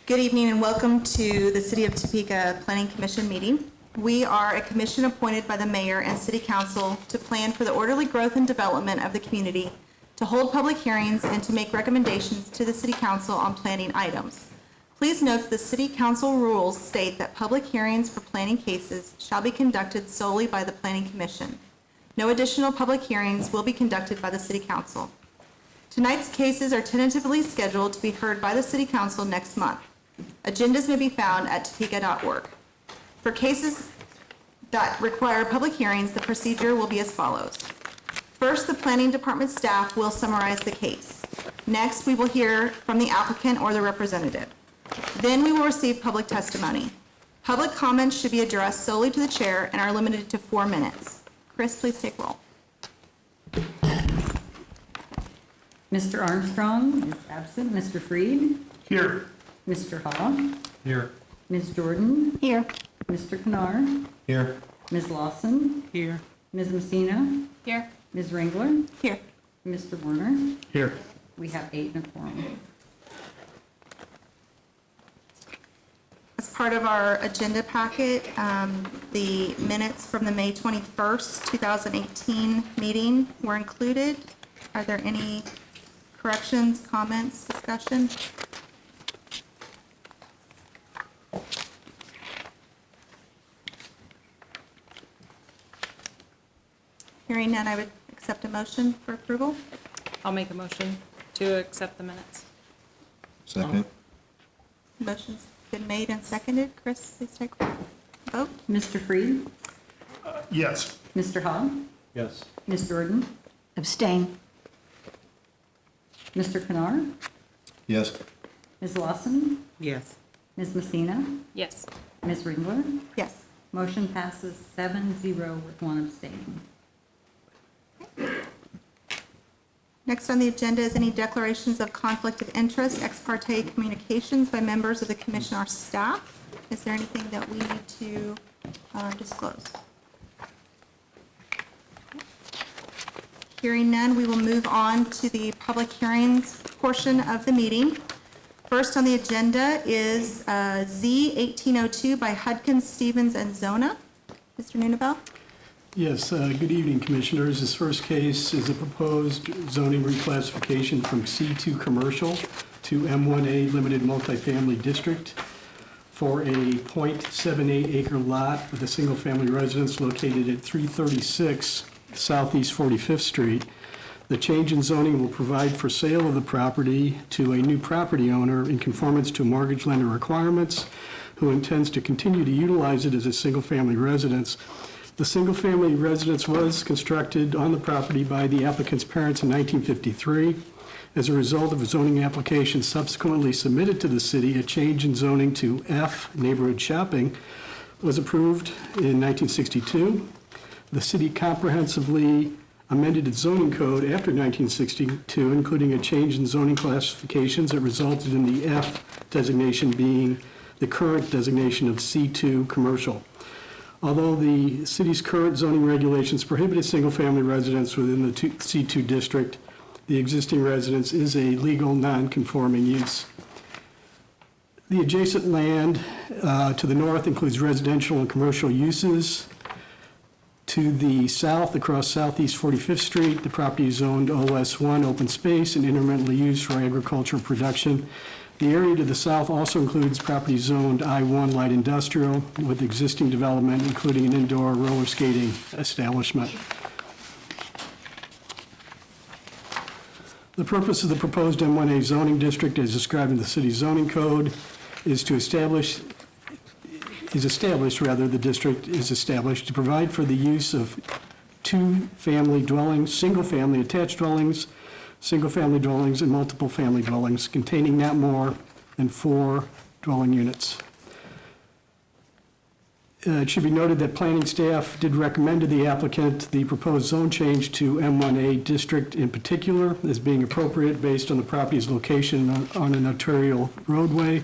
Good evening and welcome to the City of Topeka Planning Commission meeting. We are a commission appointed by the mayor and city council to plan for the orderly growth and development of the community, to hold public hearings, and to make recommendations to the city council on planning items. Please note that the city council rules state that public hearings for planning cases shall be conducted solely by the planning commission. No additional public hearings will be conducted by the city council. Tonight's cases are tentatively scheduled to be heard by the city council next month. Agendas may be found at topeka.org. For cases that require public hearings, the procedure will be as follows. First, the planning department staff will summarize the case. Next, we will hear from the applicant or the representative. Then we will receive public testimony. Public comments should be addressed solely to the chair and are limited to 4 minutes. Chris, please take roll. Mr. Armstrong is absent. Mr. Freed? Here. Mr. Hall? Here. Ms. Jordan? Here. Mr. Knar? Here. Ms. Lawson? Here. Ms. Messina? Here. Ms. Ringler? Here. Mr. Warner? Here. We have 8 and a quorum. As part of our agenda packet, the minutes from the May 21st, 2018 meeting were included. Are there any corrections, comments, discussion? Hearing none, I would accept a motion for approval. I'll make a motion to accept the minutes. Second. Motion's been made and seconded. Chris, please take vote. Mr. Freed? Yes. Mr. Hall? Yes. Ms. Jordan? Abstain. Mr. Knar? Yes. Ms. Lawson? Yes. Ms. Messina? Yes. Ms. Ringler? Yes. Motion passes 7-0 with 1 abstaining. Next on the agenda is any declarations of conflict of interest, ex parte communications by members of the commission or staff. Is there anything that we need to disclose? Hearing none, we will move on to the public hearings portion of the meeting. First on the agenda is Z 1802 by Hudkins, Stevens, and Zona. Mr. Nunabel? Yes, good evening, Commissioners. This first case is a proposed zoning reclassification from C2 Commercial to M1A Limited Multifamily District for a .78 acre lot with a single-family residence located at 336 Southeast 45th Street. The change in zoning will provide for sale of the property to a new property owner in conformance to mortgage lender requirements, who intends to continue to utilize it as a single-family residence. The single-family residence was constructed on the property by the applicant's parents in 1953. As a result of a zoning application subsequently submitted to the city, a change in zoning to F, neighborhood shopping, was approved in 1962. The city comprehensively amended its zoning code after 1962, including a change in zoning classifications that resulted in the F designation being the current designation of C2 commercial. Although the city's current zoning regulations prohibited single-family residence within the C2 district, the existing residence is a legal non-conforming use. The adjacent land to the north includes residential and commercial uses. To the south, across Southeast 45th Street, the property is zoned OS1, open space, and intermittently used for agricultural production. The area to the south also includes property zoned I1 light industrial with existing development, including an indoor roller skating establishment. The purpose of the proposed M1A zoning district, as described in the city's zoning code, is to the district is established to provide for the use of two-family dwellings, single-family attached dwellings, single-family dwellings, and multiple family dwellings containing not more than 4 dwelling units. It should be noted that planning staff did recommend to the applicant the proposed zone change to M1A district in particular as being appropriate based on the property's location on an arterial roadway,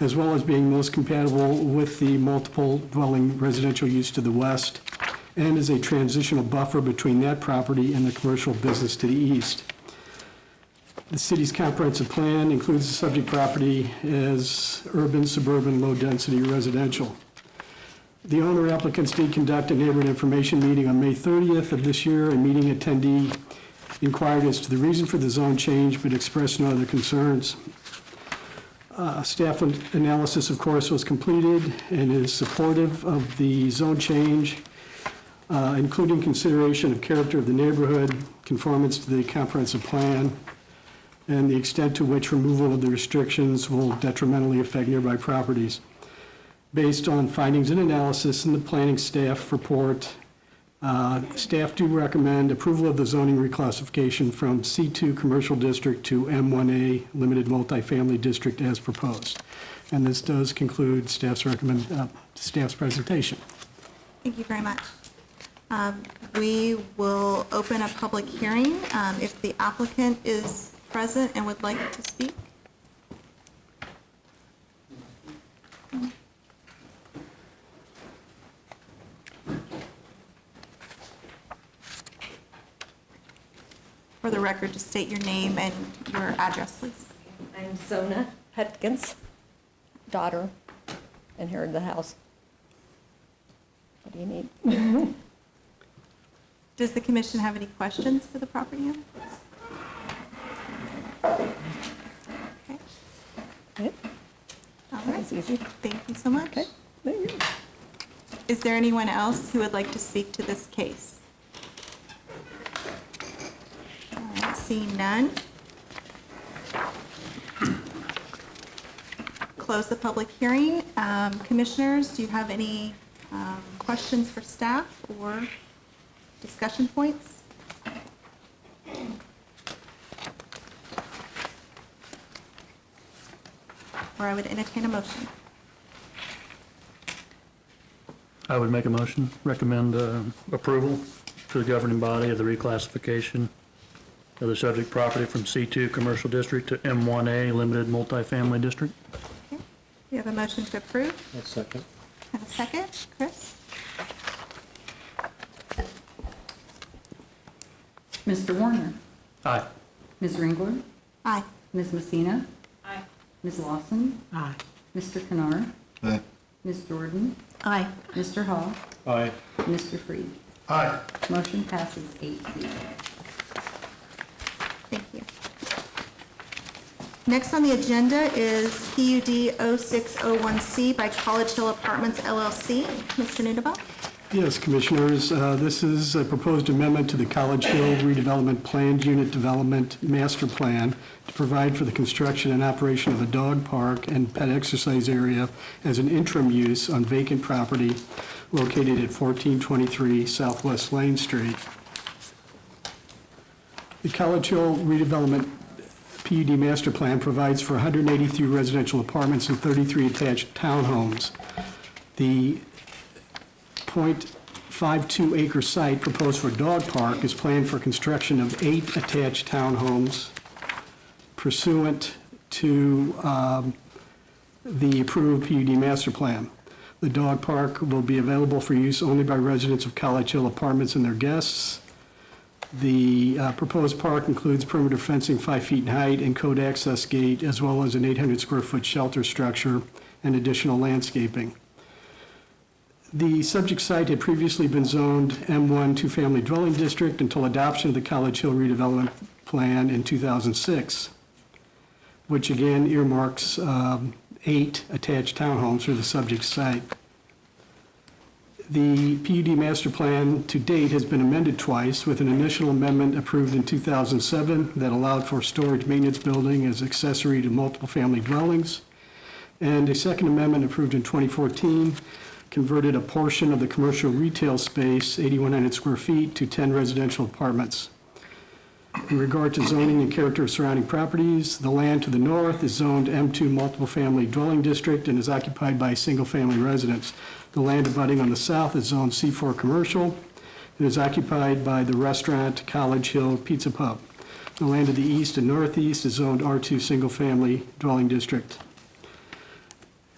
as well as being most compatible with the multiple dwelling residential use to the west, and as a transitional buffer between that property and the commercial business to the east. The city's comprehensive plan includes the subject property as urban, suburban, low-density residential. The owner applicants did conduct a neighborhood information meeting on May 30th of this year. A meeting attendee inquired as to the reason for the zone change, but expressed no other concerns. Staff analysis, of course, was completed and is supportive of the zone change, including consideration of character of the neighborhood, conformance to the comprehensive plan, and the extent to which removal of the restrictions will detrimentally affect nearby properties. Based on findings and analysis in the planning staff report, staff do recommend approval of the zoning reclassification from C2 Commercial District to M1A Limited Multifamily District as proposed. And this does conclude staff's presentation. Thank you very much. We will open a public hearing if the applicant is present and would like to speak. For the record, just state your name and your address, please. I'm Zona Hutkins, daughter, inherited the house. What do you need? Does the commission have any questions for the property owner? Okay. Okay, All right. that's easy. Thank you so much. Okay, thank you. Is there anyone else who would like to speak to this case? All right, seeing none. Close the public hearing. Commissioners, do you have any questions for staff or discussion points? Or I would entertain a motion. I would make a motion, recommend approval to the governing body of the reclassification of the subject property from C2 Commercial District to M1A Limited Multifamily District. Okay. We have a motion to approve. I'll second. Have a second. Chris? Mr. Warner, Aye. Ms. Ringler, Aye. Ms. Messina, Aye. Ms. Lawson, Aye. Mr. Kennard, Aye. Ms. Jordan, Aye. Mr. Hall, Aye. Mr. Freed. Aye. Motion passes 8-0. Thank you. Next on the agenda is PUD 0601C by College Hill Apartments LLC. Mr. Nudaba? Yes, Commissioners, this is a proposed amendment to the College Hill Redevelopment Planned Unit Development Master Plan to provide for the construction and operation of a dog park and pet exercise area as an interim use on vacant property located at 1423 Southwest Lane Street. The College Hill Redevelopment PUD Master Plan provides for 183 residential apartments and 33 attached townhomes. The .52 acre site proposed for a dog park is planned for construction of 8 attached townhomes pursuant to the approved PUD master plan. The dog park will be available for use only by residents of College Hill Apartments and their guests. The proposed park includes perimeter fencing 5 feet in height and code access gate, as well as an 800 square foot shelter structure and additional landscaping. The subject site had previously been zoned M1 two-family dwelling district until adoption of the College Hill redevelopment plan in 2006, which again earmarks 8 attached townhomes for the subject site. The PUD master plan to date has been amended twice, with an initial amendment approved in 2007 that allowed for storage maintenance building as accessory to multiple family dwellings, and a second amendment approved in 2014 converted a portion of the commercial retail space, 8,100 square feet, to 10 residential apartments. In regard to zoning and character of surrounding properties, the land to the north is zoned M2 multiple family dwelling district and is occupied by single-family residents. The land abutting on the south is zoned C4 commercial and is occupied by the restaurant College Hill Pizza Pub. The land to the east and northeast is zoned R2 single-family dwelling district.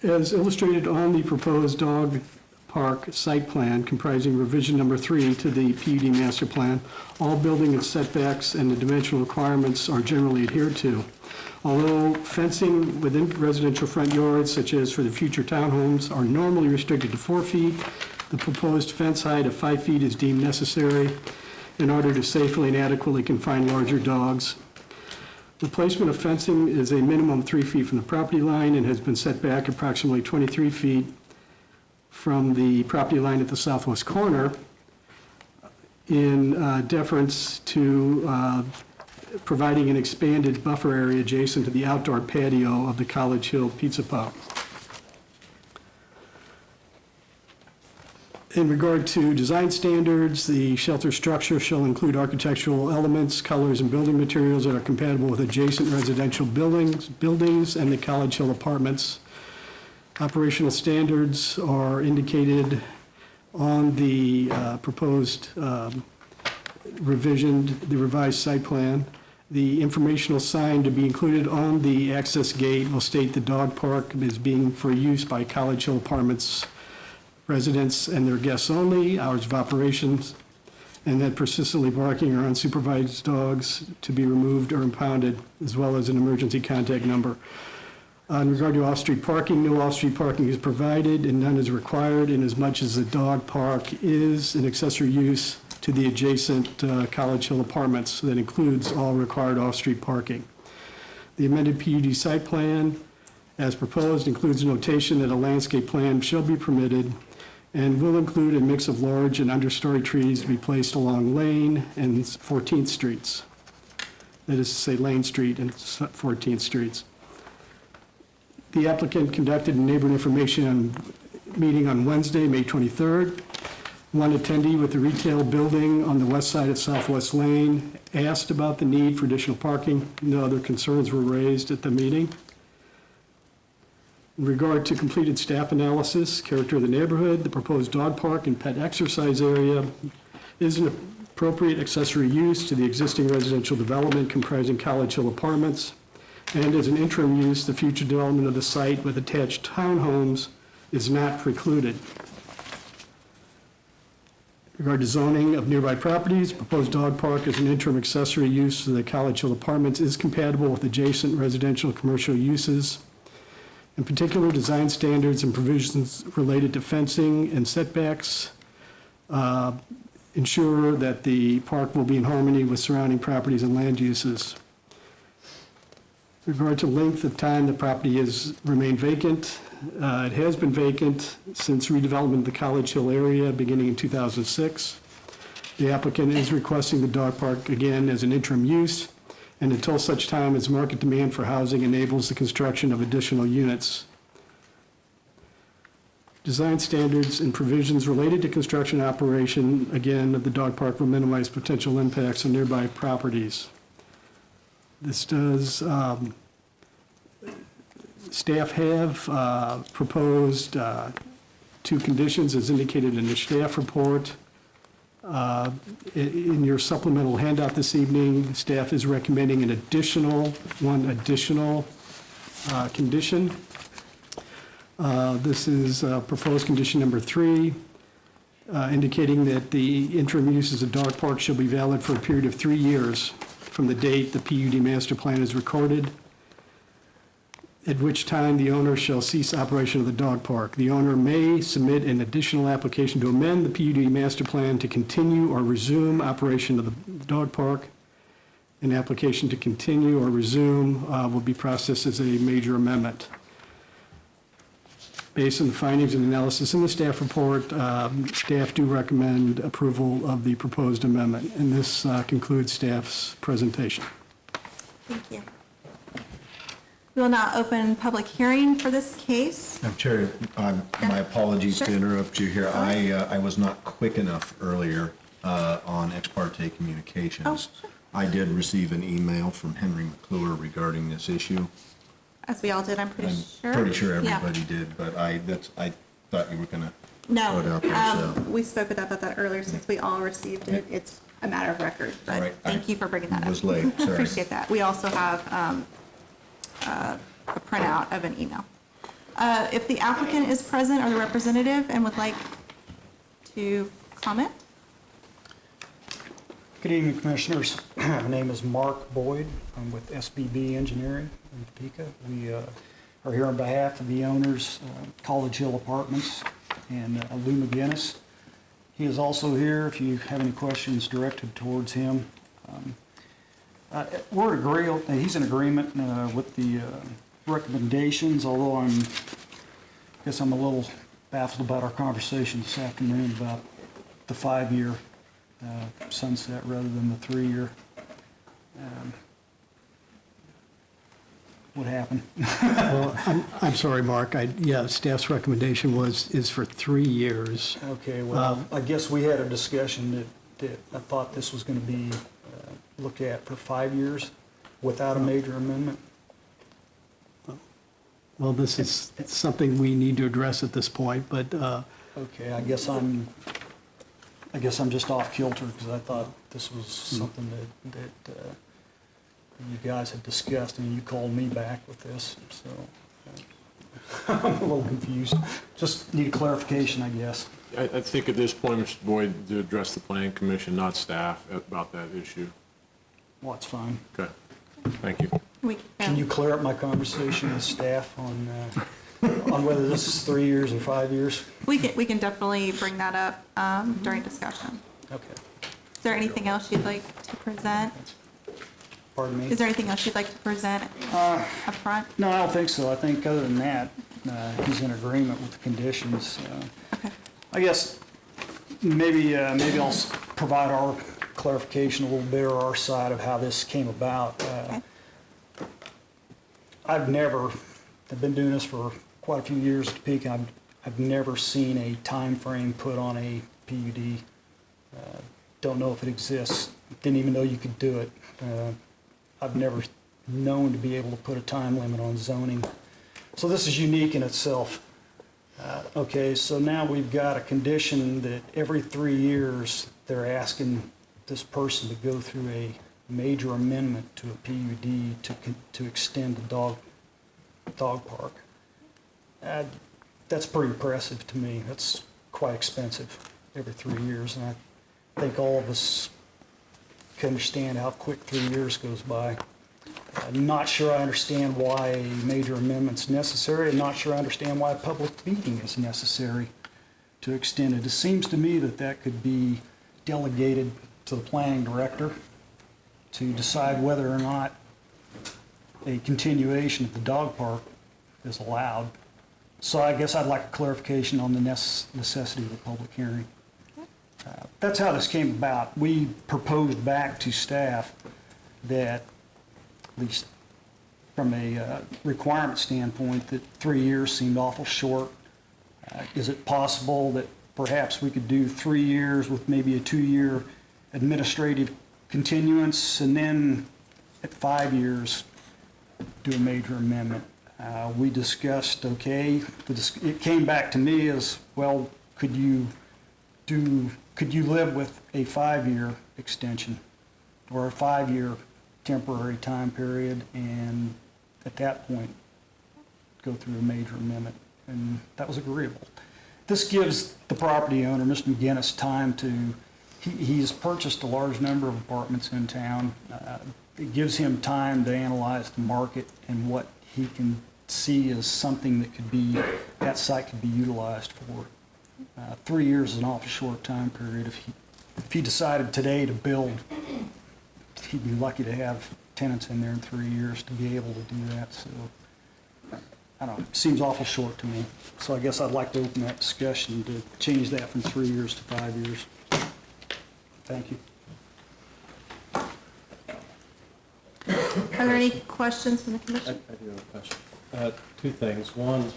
As illustrated on the proposed dog Park site plan comprising revision number 3 to the PUD master plan. All building and setbacks and the dimensional requirements are generally adhered to. Although fencing within residential front yards, such as for the future townhomes, are normally restricted to 4 feet, the proposed fence height of 5 feet is deemed necessary in order to safely and adequately confine larger dogs. The placement of fencing is a minimum 3 feet from the property line and has been set back approximately 23 feet from the property line at the southwest corner in deference to providing an expanded buffer area adjacent to the outdoor patio of the College Hill Pizza Pub. In regard to design standards, the shelter structure shall include architectural elements, colors, and building materials that are compatible with adjacent residential buildings and the College Hill apartments. Operational standards are indicated on the proposed the revised site plan. The informational sign to be included on the access gate will state the dog park is being for use by College Hill Apartments residents and their guests only, hours of operations, and that persistently barking or unsupervised dogs to be removed or impounded, as well as an emergency contact number. In regard to off-street parking, no off-street parking is provided and none is required inasmuch as the dog park is an accessory use to the adjacent College Hill Apartments that includes all required off-street parking. The amended PUD site plan, as proposed, includes a notation that a landscape plan shall be permitted and will include a mix of large and understory trees to be placed along Lane and 14th Streets. That is to say Lane Street and 14th Streets. The applicant conducted a neighborhood information meeting on Wednesday, May 23rd. One attendee with the retail building on the west side of Southwest Lane asked about the need for additional parking. No other concerns were raised at the meeting. In regard to completed staff analysis, character of the neighborhood, the proposed dog park and pet exercise area is an appropriate accessory use to the existing residential development comprising College Hill Apartments, and as an interim use, the future development of the site with attached townhomes is not precluded. In regard to zoning of nearby properties, proposed dog park as an interim accessory use to the College Hill Apartments is compatible with adjacent residential and commercial uses. In particular, design standards and provisions related to fencing and setbacks ensure that the park will be in harmony with surrounding properties and land uses. In regard to length of time the property has remained vacant, it has been vacant since redevelopment of the College Hill area beginning in 2006. The applicant is requesting the dog park again as an interim use and until such time as market demand for housing enables the construction of additional units. Design standards and provisions related to construction operation, again, of the dog park will minimize potential impacts on nearby properties. This does, staff have proposed 2 conditions as indicated in the staff report. In your supplemental handout this evening, staff is recommending one additional condition. This is proposed condition number 3, indicating that the interim uses of dog park shall be valid for a period of 3 years from the date the PUD master plan is recorded, at which time the owner shall cease operation of the dog park. The owner may submit an additional application to amend the PUD master plan to continue or resume operation of the dog park. An application to continue or resume will be processed as a major amendment. Based on the findings and analysis in the staff report, staff do recommend approval of the proposed amendment. And this concludes staff's presentation. Thank you. We will now open public hearing for this case. Madam Chair, my apologies to interrupt you here. I was not quick enough earlier on ex parte communications. Oh, sure. I did receive an email from Henry McClure regarding this issue. As we all did, I'm pretty sure. I'm pretty sure Yeah. everybody did, but I thought you were going to No, throw it out there, so. we spoke about that earlier since we all received it. It's a matter of record, All but right. thank you for bringing that up. Was late, sorry. Appreciate that. We also have a printout of an email. If the applicant is present or the representative and would like to comment. Good evening, Commissioners. My name is Mark Boyd. I'm with SBB Engineering in Topeka. We are here on behalf of the owners, College Hill Apartments, and Lou McGinnis. He is also here if you have any questions directed towards him. He's in agreement with the recommendations, although I guess I'm a little baffled about our conversation this afternoon about the 5-year sunset rather than the 3-year. What happened? Well, I'm sorry, Mark. Yeah, staff's recommendation is for 3 years. Okay, well, I guess we had a discussion that I thought this was going to be looked at for 5 years without a major amendment. Well, this is something we need to address at this point, but Okay, I guess I'm just off kilter because I thought this was something that you guys had discussed and you called me back with this, so I'm a little confused. Just need a clarification, I guess. I think at this point, Mr. Boyd, to address the planning commission, not staff, about that issue. Well, that's fine. Okay, thank you. Can you clear up my conversation with staff on whether this is 3 years or 5 years? We can definitely bring that up during discussion. Okay. Is there anything else you'd like to present? Pardon me? Is there anything else you'd like to present up front? No, I don't think so. I think other than that, he's in agreement with the conditions. Okay. I guess maybe I'll provide our clarification a little bit, or our side of how this came about. Okay. I've been doing this for quite a few years at Topeka. I've never seen a time frame put on a PUD. Don't know if it exists. Didn't even know you could do it. I've never known to be able to put a time limit on zoning. So this is unique in itself. Okay, so now we've got a condition that every 3 years they're asking this person to go through a major amendment to a PUD to extend the dog park. That's pretty impressive to me. That's quite expensive every 3 years, and I think all of us can understand how quick 3 years goes by. I'm not sure I understand why a major amendment's necessary. I'm not sure I understand why a public meeting is necessary to extend it. It seems to me that could be delegated to the planning director to decide whether or not a continuation of the dog park is allowed. So I guess I'd like a clarification on the necessity of a public hearing. That's how this came about. We proposed back to staff that, at least from a requirement standpoint, that 3 years seemed awful short. Is it possible that perhaps we could do 3 years with maybe a 2-year administrative continuance, and then at 5 years do a major amendment? We discussed, okay, it came back to me as, well, could you live with a 5-year extension or a 5-year temporary time period, and at that point go through a major amendment? And that was agreeable. This gives the property owner, Mr. McGinnis, time to, he's purchased a large number of apartments in town. It gives him time to analyze the market and what he can see as something that site could be utilized for. 3 years is an awful short time period. If he decided today to build, he'd be lucky to have tenants in there in 3 years to be able to do that. So, I don't know, it seems awful short to me. So I guess I'd like to open that discussion to change that from 3 years to 5 years. Thank you. Are there any questions from the I commission? do have a question. Two things. One,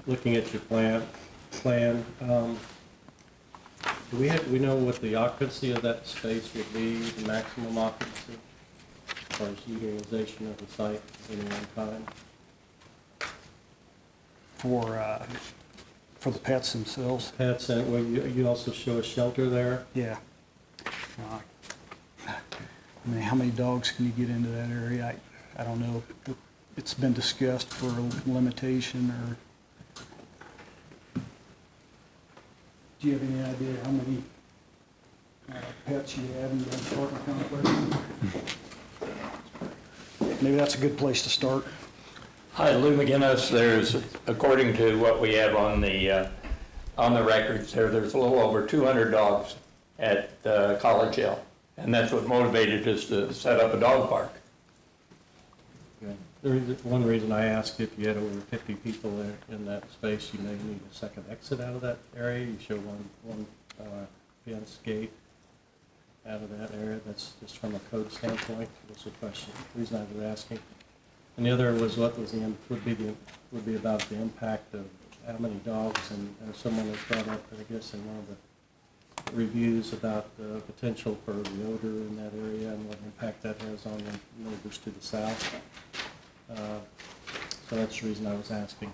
looking at your plan, do we know what the occupancy of that space would be, the maximum occupancy, as far as utilization of the site at any one time? For the pets themselves? Pets, and well, you also show a shelter there? Yeah. I mean, how many dogs can you get into that area? I don't know. It's been discussed for a limitation, or Do you have any idea how many pets you have in the apartment complex? Maybe that's a good place to start. Hi, Lou McGinnis. There's, according to what we have on the records there's a little over 200 dogs at College Hill. And that's what motivated us to set up a dog park. One reason I asked, if you had over 50 people in that space, you may need a second exit out of that area. You show one fence gate out of that area. That's just from a code standpoint. Was the question, reason I was asking. And the other was what was would be about the impact of how many dogs, and someone has brought up, I guess, in one of the reviews about the potential for the odor in that area and what impact that has on the neighbors to the south. So that's the reason I was asking.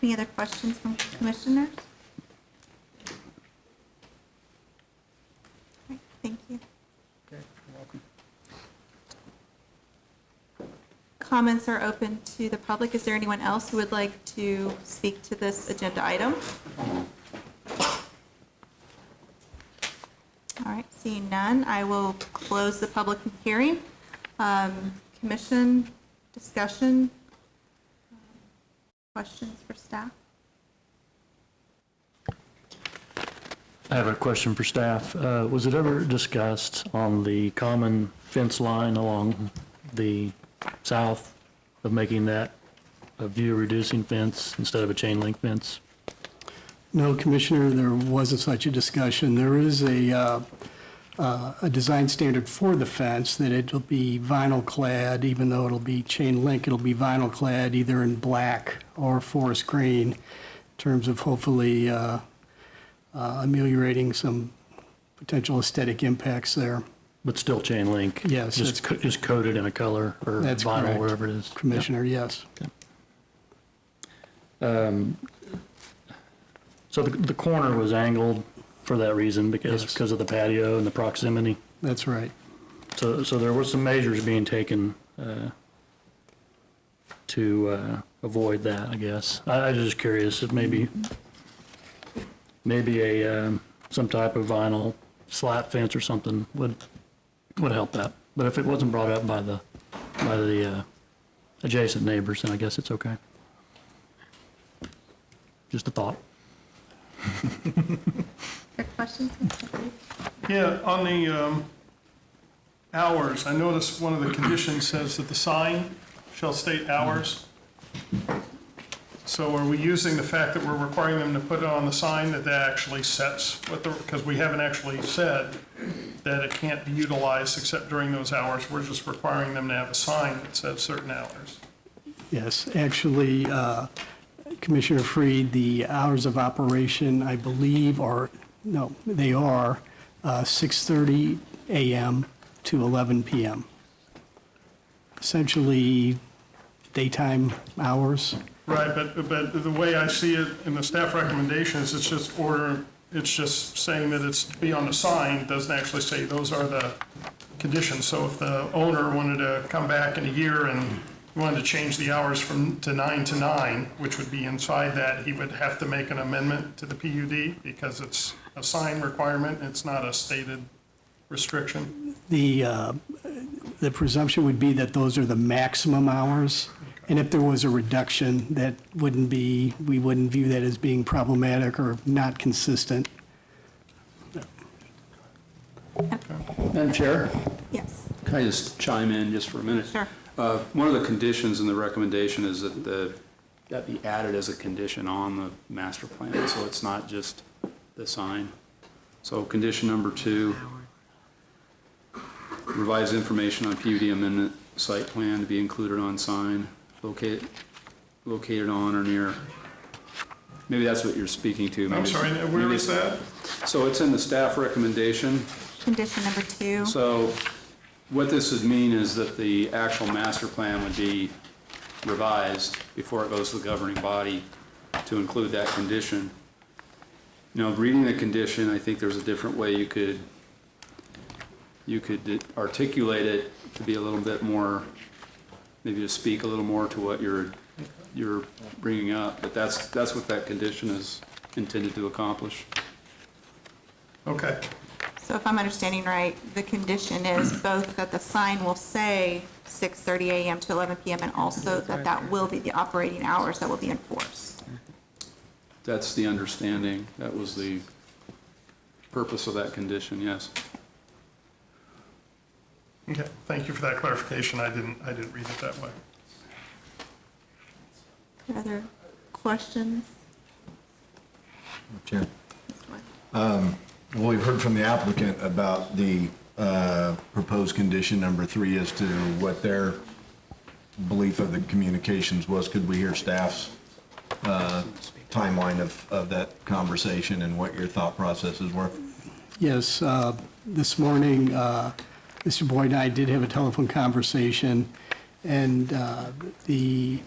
Any other questions from commissioners? Okay, thank you. Okay, you're welcome. Comments are open to the public. Is there anyone else who would like to speak to this agenda item? All right, seeing none, I will close the public hearing. Commission, discussion, questions for staff? I have a question for staff. Was it ever discussed on the common fence line along the south of making that a view-reducing fence instead of a chain link fence? No, Commissioner, there wasn't such a discussion. There is a design standard for the fence that it'll be vinyl clad, even though it'll be chain link, it'll be vinyl clad either in black or forest green, in terms of hopefully ameliorating some potential aesthetic impacts there. But still chain link? Yes. Just coated in a color or That's vinyl, correct, whatever it is? Commissioner, yes. So the corner was angled for that reason, because of the patio and the proximity? That's right. So there were some measures being taken to avoid that, I guess. I was just curious if maybe some type of vinyl slat fence or something would help that. But if it wasn't brought up by the adjacent neighbors, then I guess it's okay. Just a thought. Quick questions? Mr. Reed? Yeah, on the hours, I noticed one of the conditions says that the sign shall state hours. So are we using the fact that we're requiring them to put it on the sign that actually sets what the, because we haven't actually said that it can't be utilized except during those hours. We're just requiring them to have a sign that says certain hours. Yes, actually, Commissioner Freed, the hours of operation, I believe, they are 6:30 a.m. to 11 p.m. Essentially daytime hours. Right, but the way I see it in the staff recommendations, it's just saying that it's to be on the sign, doesn't actually say those are the conditions. So if the owner wanted to come back in a year and wanted to change the hours to 9 to 9, which would be inside that, he would have to make an amendment to the PUD because it's a sign requirement, it's not a stated restriction. The presumption would be that those are the maximum hours. And if there was a reduction, that wouldn't be, we wouldn't view that as being problematic or not consistent. Madam Chair, Yes. can I just chime in just for a minute? Sure. One of the conditions in the recommendation is that that be added as a condition on the master plan, so it's not just the sign. So condition number 2, revise information on PUD amendment site plan to be included on sign located on or near. Maybe that's what you're speaking to. I'm sorry, where is that? So it's in the staff recommendation. Condition number 2. So what this would mean is that the actual master plan would be revised before it goes to the governing body to include that condition. You know, reading the condition, I think there's a different way you could articulate it to be a little bit more, maybe to speak a little more to what you're you're bringing up, but that's what that condition is intended to accomplish. Okay. So if I'm understanding right, the condition is both that the sign will say 6:30 a.m. to 11 p.m. and also that that will be the operating hours that will be enforced. That's the understanding. That was the purpose of that condition, yes. Okay, thank you for that clarification. I didn't read it that way. Other questions? Chair. Well, we've heard from the applicant about the proposed condition number 3 as to what their belief of the communications was. Could we hear staff's timeline of that conversation and what your thought processes were? Yes, this morning, Mr. Boyd and I did have a telephone conversation, and the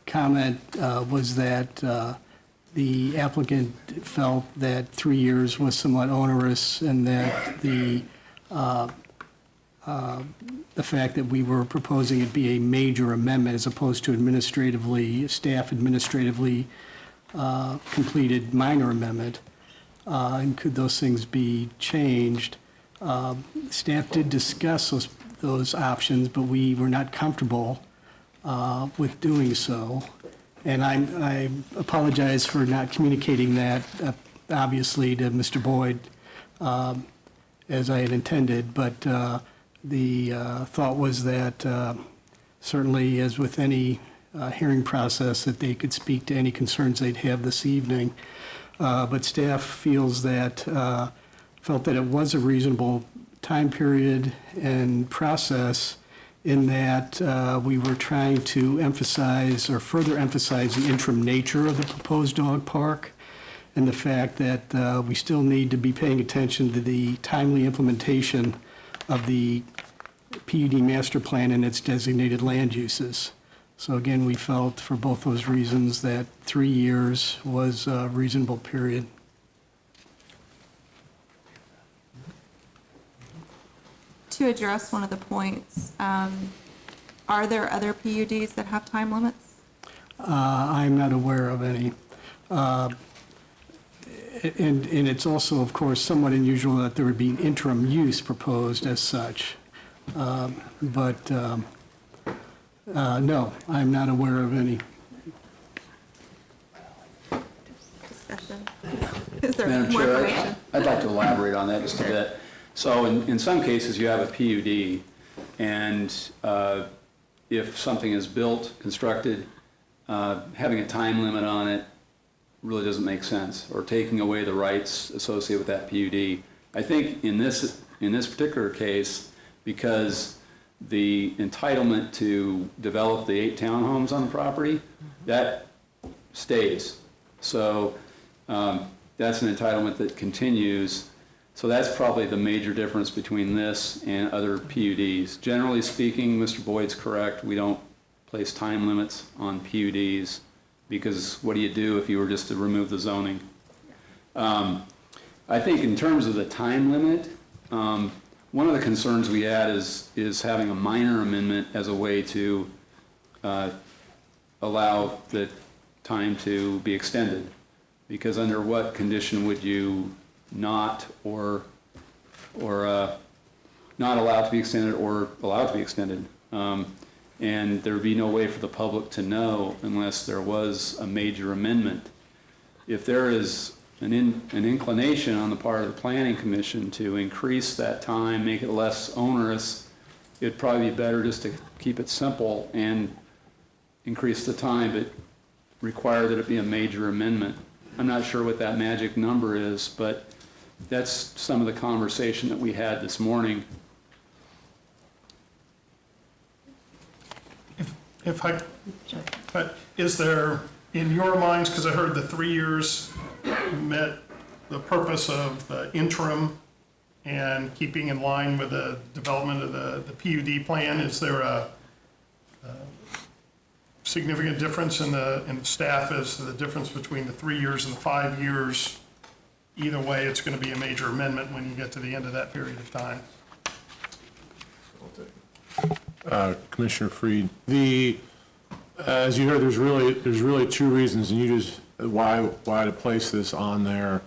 comment was that the applicant felt that 3 years was somewhat onerous, and that the fact that we were proposing it be a major amendment as opposed to staff administratively completed minor amendment, and could those things be changed? Staff did discuss those options, but we were not comfortable with doing so. And I apologize for not communicating that, obviously, to Mr. Boyd as I had intended, but the thought was that certainly, as with any hearing process, that they could speak to any concerns they'd have this evening. But staff felt that it was a reasonable time period and process, in that we were trying to emphasize or further emphasize the interim nature of the proposed dog park, and the fact that we still need to be paying attention to the timely implementation of the PUD master plan and its designated land uses. So again, we felt for both those reasons that 3 years was a reasonable period. To address one of the points, are there other PUDs that have time limits? I'm not aware of any. And it's also, of course, somewhat unusual that there would be an interim use proposed as such. But no, I'm not aware of any. Discussion? Is there Madam more Chair, information? I'd like to elaborate on that just a bit. So in some cases, you have a PUD, and if something is built, constructed, having a time limit on it really doesn't make sense, or taking away the rights associated with that PUD. I think in this particular case, because the entitlement to develop the 8 townhomes on the property, that stays. So that's an entitlement that continues. So that's probably the major difference between this and other PUDs. Generally speaking, Mr. Boyd's correct. We don't place time limits on PUDs, because what do you do if you were just to remove the zoning? I think in terms of the time limit, one of the concerns we had is having a minor amendment as a way to allow the time to be extended. Because under what condition would you not not allow it to be extended or allow it to be extended? And there would be no way for the public to know unless there was a major amendment. If there is an inclination on the part of the Planning Commission to increase that time, make it less onerous, it'd probably be better just to keep it simple and increase the time, but require that it be a major amendment. I'm not sure what that magic number is, but that's some of the conversation that we had this morning. But is there, in your minds, because I heard the 3 years met the purpose of the interim and keeping in line with the development of the PUD plan, is there a significant difference in staff as to the difference between the 3 years and the 5 years? Either way, it's going to be a major amendment when you get to the end of that period of time. Commissioner Freed, the As you heard, there's really two reasons, and you just, why to place this on there.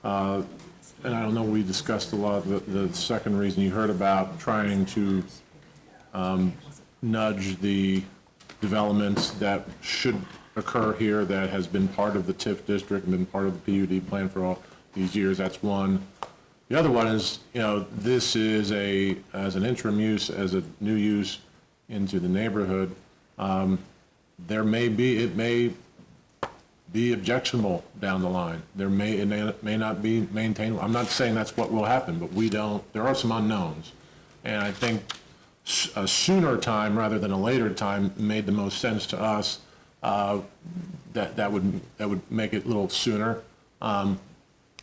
And I don't know, we discussed a lot of the second reason you heard about trying to nudge the developments that should occur here that has been part of the TIF district and been part of the PUD plan for all these years. That's one. The other one is, this is as an interim use, as a new use into the neighborhood. It may be objectionable down the line. It may not be maintainable. I'm not saying that's what will happen, but there are some unknowns. And I think a sooner time rather than a later time made the most sense to us. That would make it a little sooner.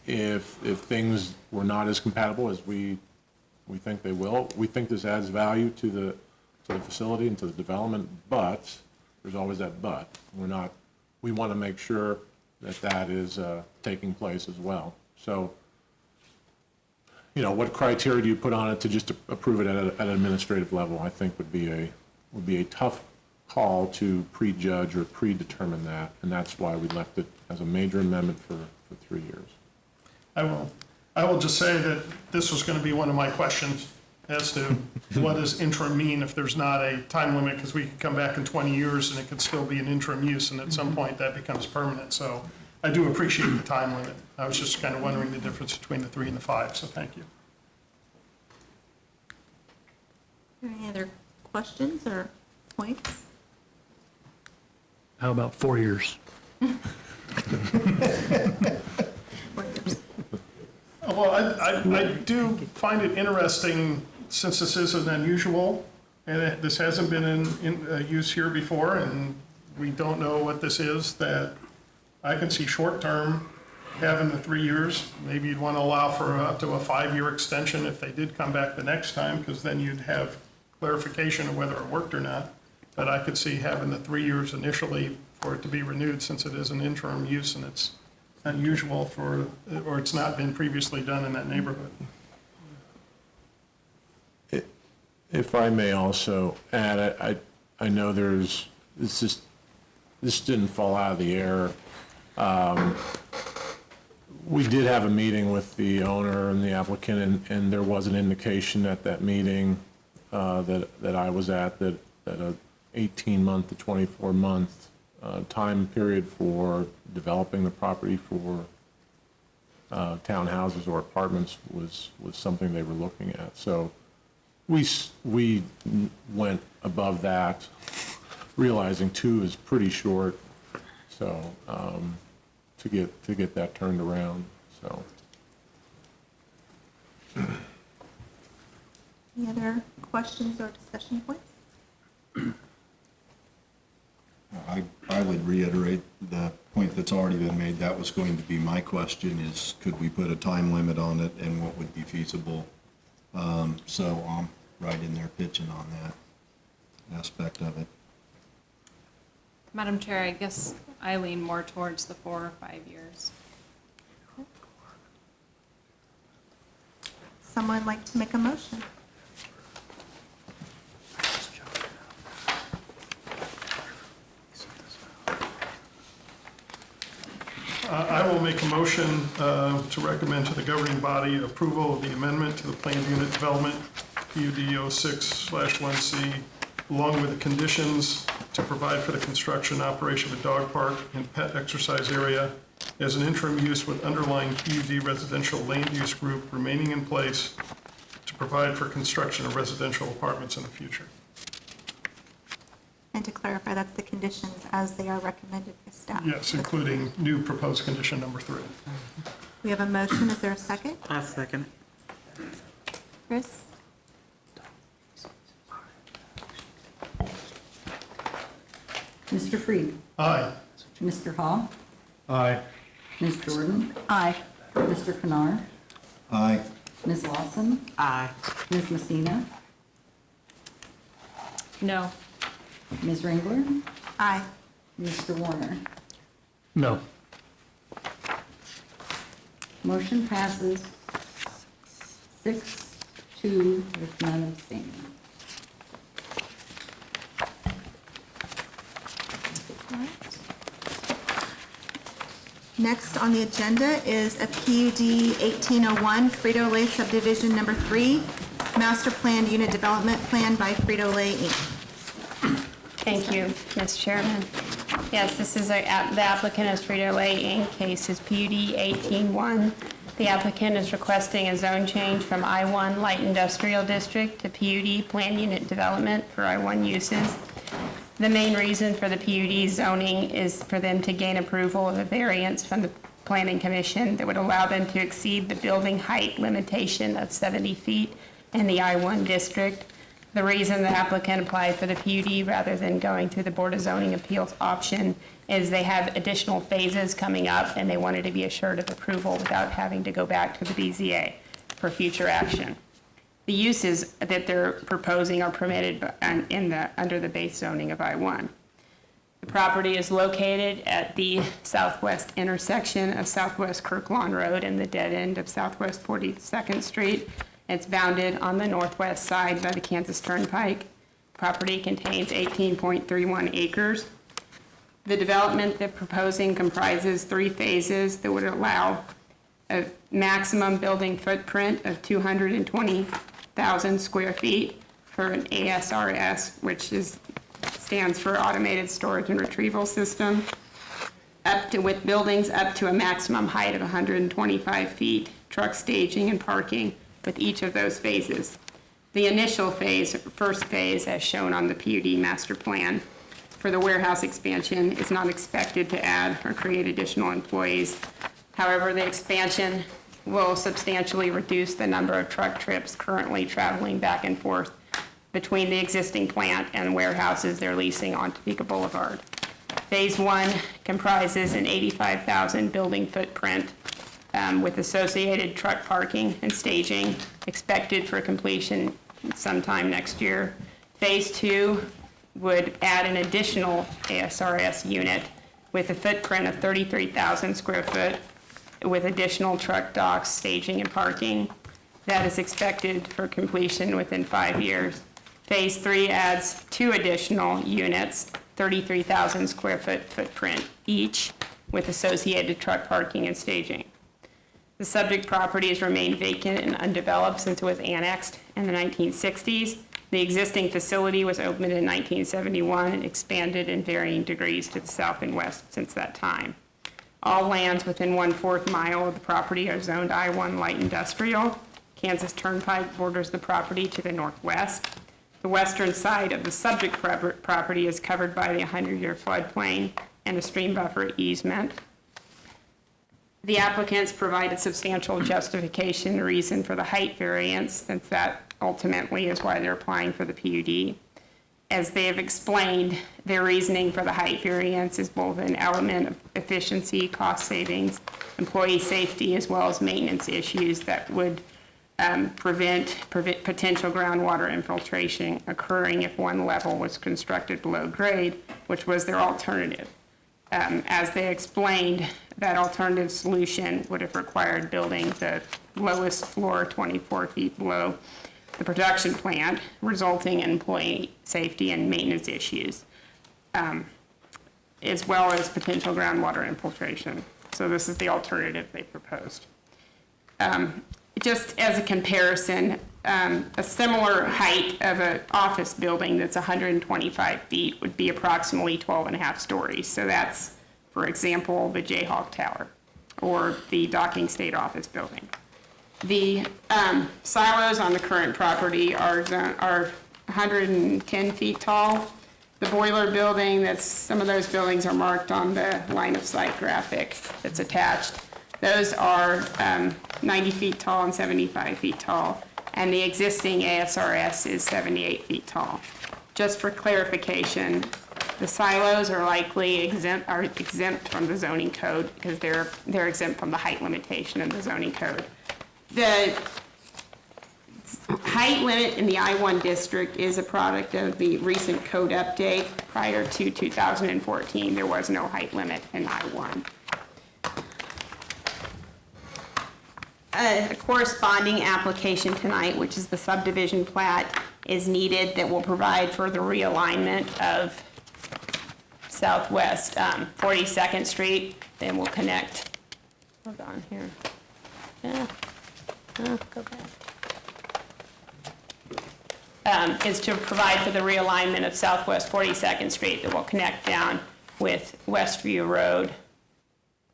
If things were not as compatible as we think they will, we think this adds value to the facility and to the development, but there's always that but. We want to make sure that is taking place as well. So, what criteria do you put on it to just approve it at an administrative level? I think would be a tough call to prejudge or predetermine that, and that's why we left it as a major amendment for 3 years. I will just say that this was going to be one of my questions as to what does interim mean if there's not a time limit, because we could come back in 20 years and it could still be an interim use, and at some point that becomes permanent. So I do appreciate the time limit. I was just kind of wondering the difference between the 3 and the 5, so thank you. Any other questions or points? How about 4 years? 4 years. Well, I do find it interesting, since this isn't unusual, and this hasn't been in use here before, and we don't know what this is, that I can see short-term having the 3 years. Maybe you'd want to allow for up to a 5-year extension if they did come back the next time, because then you'd have clarification of whether it worked or not. But I could see having the 3 years initially for it to be renewed, since it is an interim use and it's unusual or it's not been previously done in that neighborhood. If I may also add, I know this didn't fall out of the air. We did have a meeting with the owner and the applicant, and there was an indication at that meeting that I was at that a 18-month to 24-month time period for developing the property for townhouses or apartments was something they were looking at. So we went above that, realizing 2 is pretty short. So to get that turned around. So. Any other questions or discussion points? I would reiterate the point that's already been made. That was going to be my question, is could we put a time limit on it and what would be feasible? So I'm right in there pitching on that aspect of it. Madam Chair, I guess I lean more towards the 4 or 5 years. Someone like to make a motion? I will make a motion to recommend to the governing body approval of the amendment to the planned unit development, PUD 06/1C, along with the conditions to provide for the construction and operation of a dog park and pet exercise area as an interim use with underlying PUD residential land use group remaining in place to provide for construction of residential apartments in the future. And to clarify, that's the conditions as they are recommended by staff. Yes, including new proposed condition number 3. We have a motion. Is there a second? I'll second. Chris? Mr. Freed. Aye. Mr. Hall. Aye. Ms. Jordan. Aye. Mr. Canar. Aye. Ms. Lawson. Aye. Ms. Messina. No. Ms. Ringler. Aye. Mr. Warner. No. Motion passes 6-2 with none abstaining. Next on the agenda is a PUD 1801 Frito-Lay subdivision number 3, master planned unit development plan by Frito-Lay Inc. Thank you, Ms. Chairman. Yes, this is the applicant is Frito-Lay Inc. Case is PUD 18-1. The applicant is requesting a zone change from I-1 Light Industrial District to PUD Planned Unit Development for I-1 uses. The main reason for the PUD zoning is for them to gain approval of a variance from the Planning Commission that would allow them to exceed the building height limitation of 70 feet in the I-1 district. The reason the applicant applied for the PUD rather than going through the Board of Zoning Appeals option is they have additional phases coming up and they wanted to be assured of approval without having to go back to the BZA for future action. The uses that they're proposing are permitted under the base zoning of I-1. The property is located at the southwest intersection of Southwest Kirklawn Road and the dead end of Southwest 42nd Street. It's bounded on the northwest side by the Kansas Turnpike. Property contains 18.31 acres. The development they're proposing comprises 3 phases that would allow a maximum building footprint of 220,000 square feet for an ASRS, which stands for Automated Storage and Retrieval System, with buildings up to a maximum height of 125 feet, truck staging and parking with each of those phases. The initial phase, first phase, as shown on the PUD master plan for the warehouse expansion, is not expected to add or create additional employees. However, the expansion will substantially reduce the number of truck trips currently traveling back and forth between the existing plant and warehouses they're leasing on Topeka Boulevard. Phase 1 comprises an 85,000 building footprint with associated truck parking and staging expected for completion sometime next year. Phase 2 would add an additional ASRS unit with a footprint of 33,000 square foot with additional truck docks, staging, and parking. That is expected for completion within 5 years. Phase 3 adds 2 additional units, 33,000 square foot footprint each, with associated truck parking and staging. The subject property has remained vacant and undeveloped since it was annexed in the 1960s. The existing facility was opened in 1971 and expanded in varying degrees to the south and west since that time. All lands within 1/4 mile of the property are zoned I-1 light industrial. Kansas Turnpike borders the property to the northwest. The western side of the subject property is covered by the 100-year floodplain and a stream buffer easement. The applicants provided substantial justification reason for the height variance, since that ultimately is why they're applying for the PUD. As they have explained, their reasoning for the height variance is both an element of efficiency, cost savings, employee safety, as well as maintenance issues that would prevent potential groundwater infiltration occurring if one level was constructed below grade, which was their alternative. As they explained, that alternative solution would have required building the lowest floor 24 feet below the production plant, resulting in employee safety and maintenance issues, as well as potential groundwater infiltration. So this is the alternative they proposed. Just as a comparison, a similar height of an office building that's 125 feet would be approximately 12.5 stories. So that's, for example, the Jayhawk Tower or the Docking State Office Building. The silos on the current property are 110 feet tall. The boiler building, some of those buildings are marked on the line of sight graphic that's attached. Those are 90 feet tall and 75 feet tall, and the existing ASRS is 78 feet tall. Just for clarification, the silos are likely exempt from the zoning code because they're exempt from the height limitation in the zoning code. The height limit in the I-1 district is a product of the recent code update. Prior to 2014, there was no height limit in I-1. A corresponding application tonight, which is the subdivision plat, is needed that will provide for the realignment of southwest 42nd Street, then we'll connect, hold on here. Go back. Is to provide for the realignment of southwest 42nd Street that will connect down with Westview Road.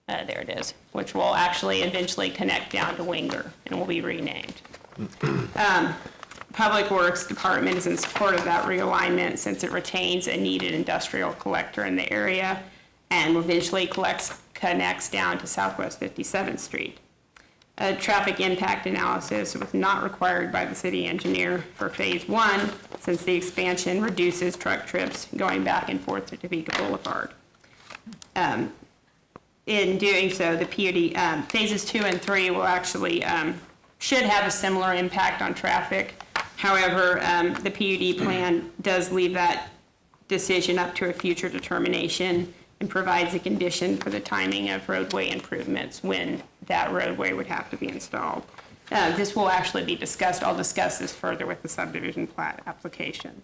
There it is, which will actually eventually connect down to Winger and will be renamed. Public Works Department is in support of that realignment since it retains a needed industrial collector in the area and eventually connects down to southwest 57th Street. A traffic impact analysis was not required by the city engineer for Phase 1 since the expansion reduces truck trips going back and forth to Topeka Boulevard. In doing so, the PUD, Phases 2 and 3 will actually, should have a similar impact on traffic. However, the PUD plan does leave that decision up to a future determination and provides a condition for the timing of roadway improvements when that roadway would have to be installed. This will actually be discussed. I'll discuss this further with the subdivision plat application.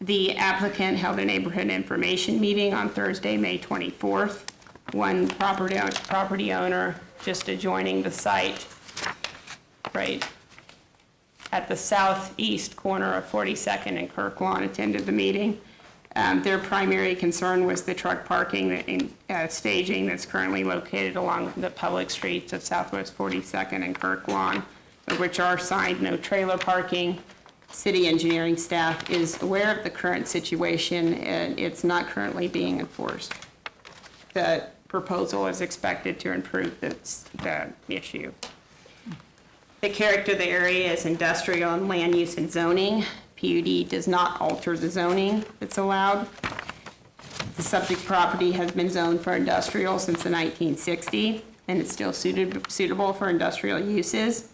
The applicant held a neighborhood information meeting on Thursday, May 24th. One property owner just adjoining the site, right at the southeast corner of 42nd and Kirk Lawn, attended the meeting. Their primary concern was the truck parking and staging that's currently located along the public streets of southwest 42nd and Kirk Lawn, which are signed no trailer parking. City engineering staff is aware of the current situation and it's not currently being enforced. The proposal is expected to improve the issue. The character of the area is industrial and land use and zoning. PUD does not alter the zoning that's allowed. The subject property has been zoned for industrial since the 1960s, and it's still suitable for industrial uses.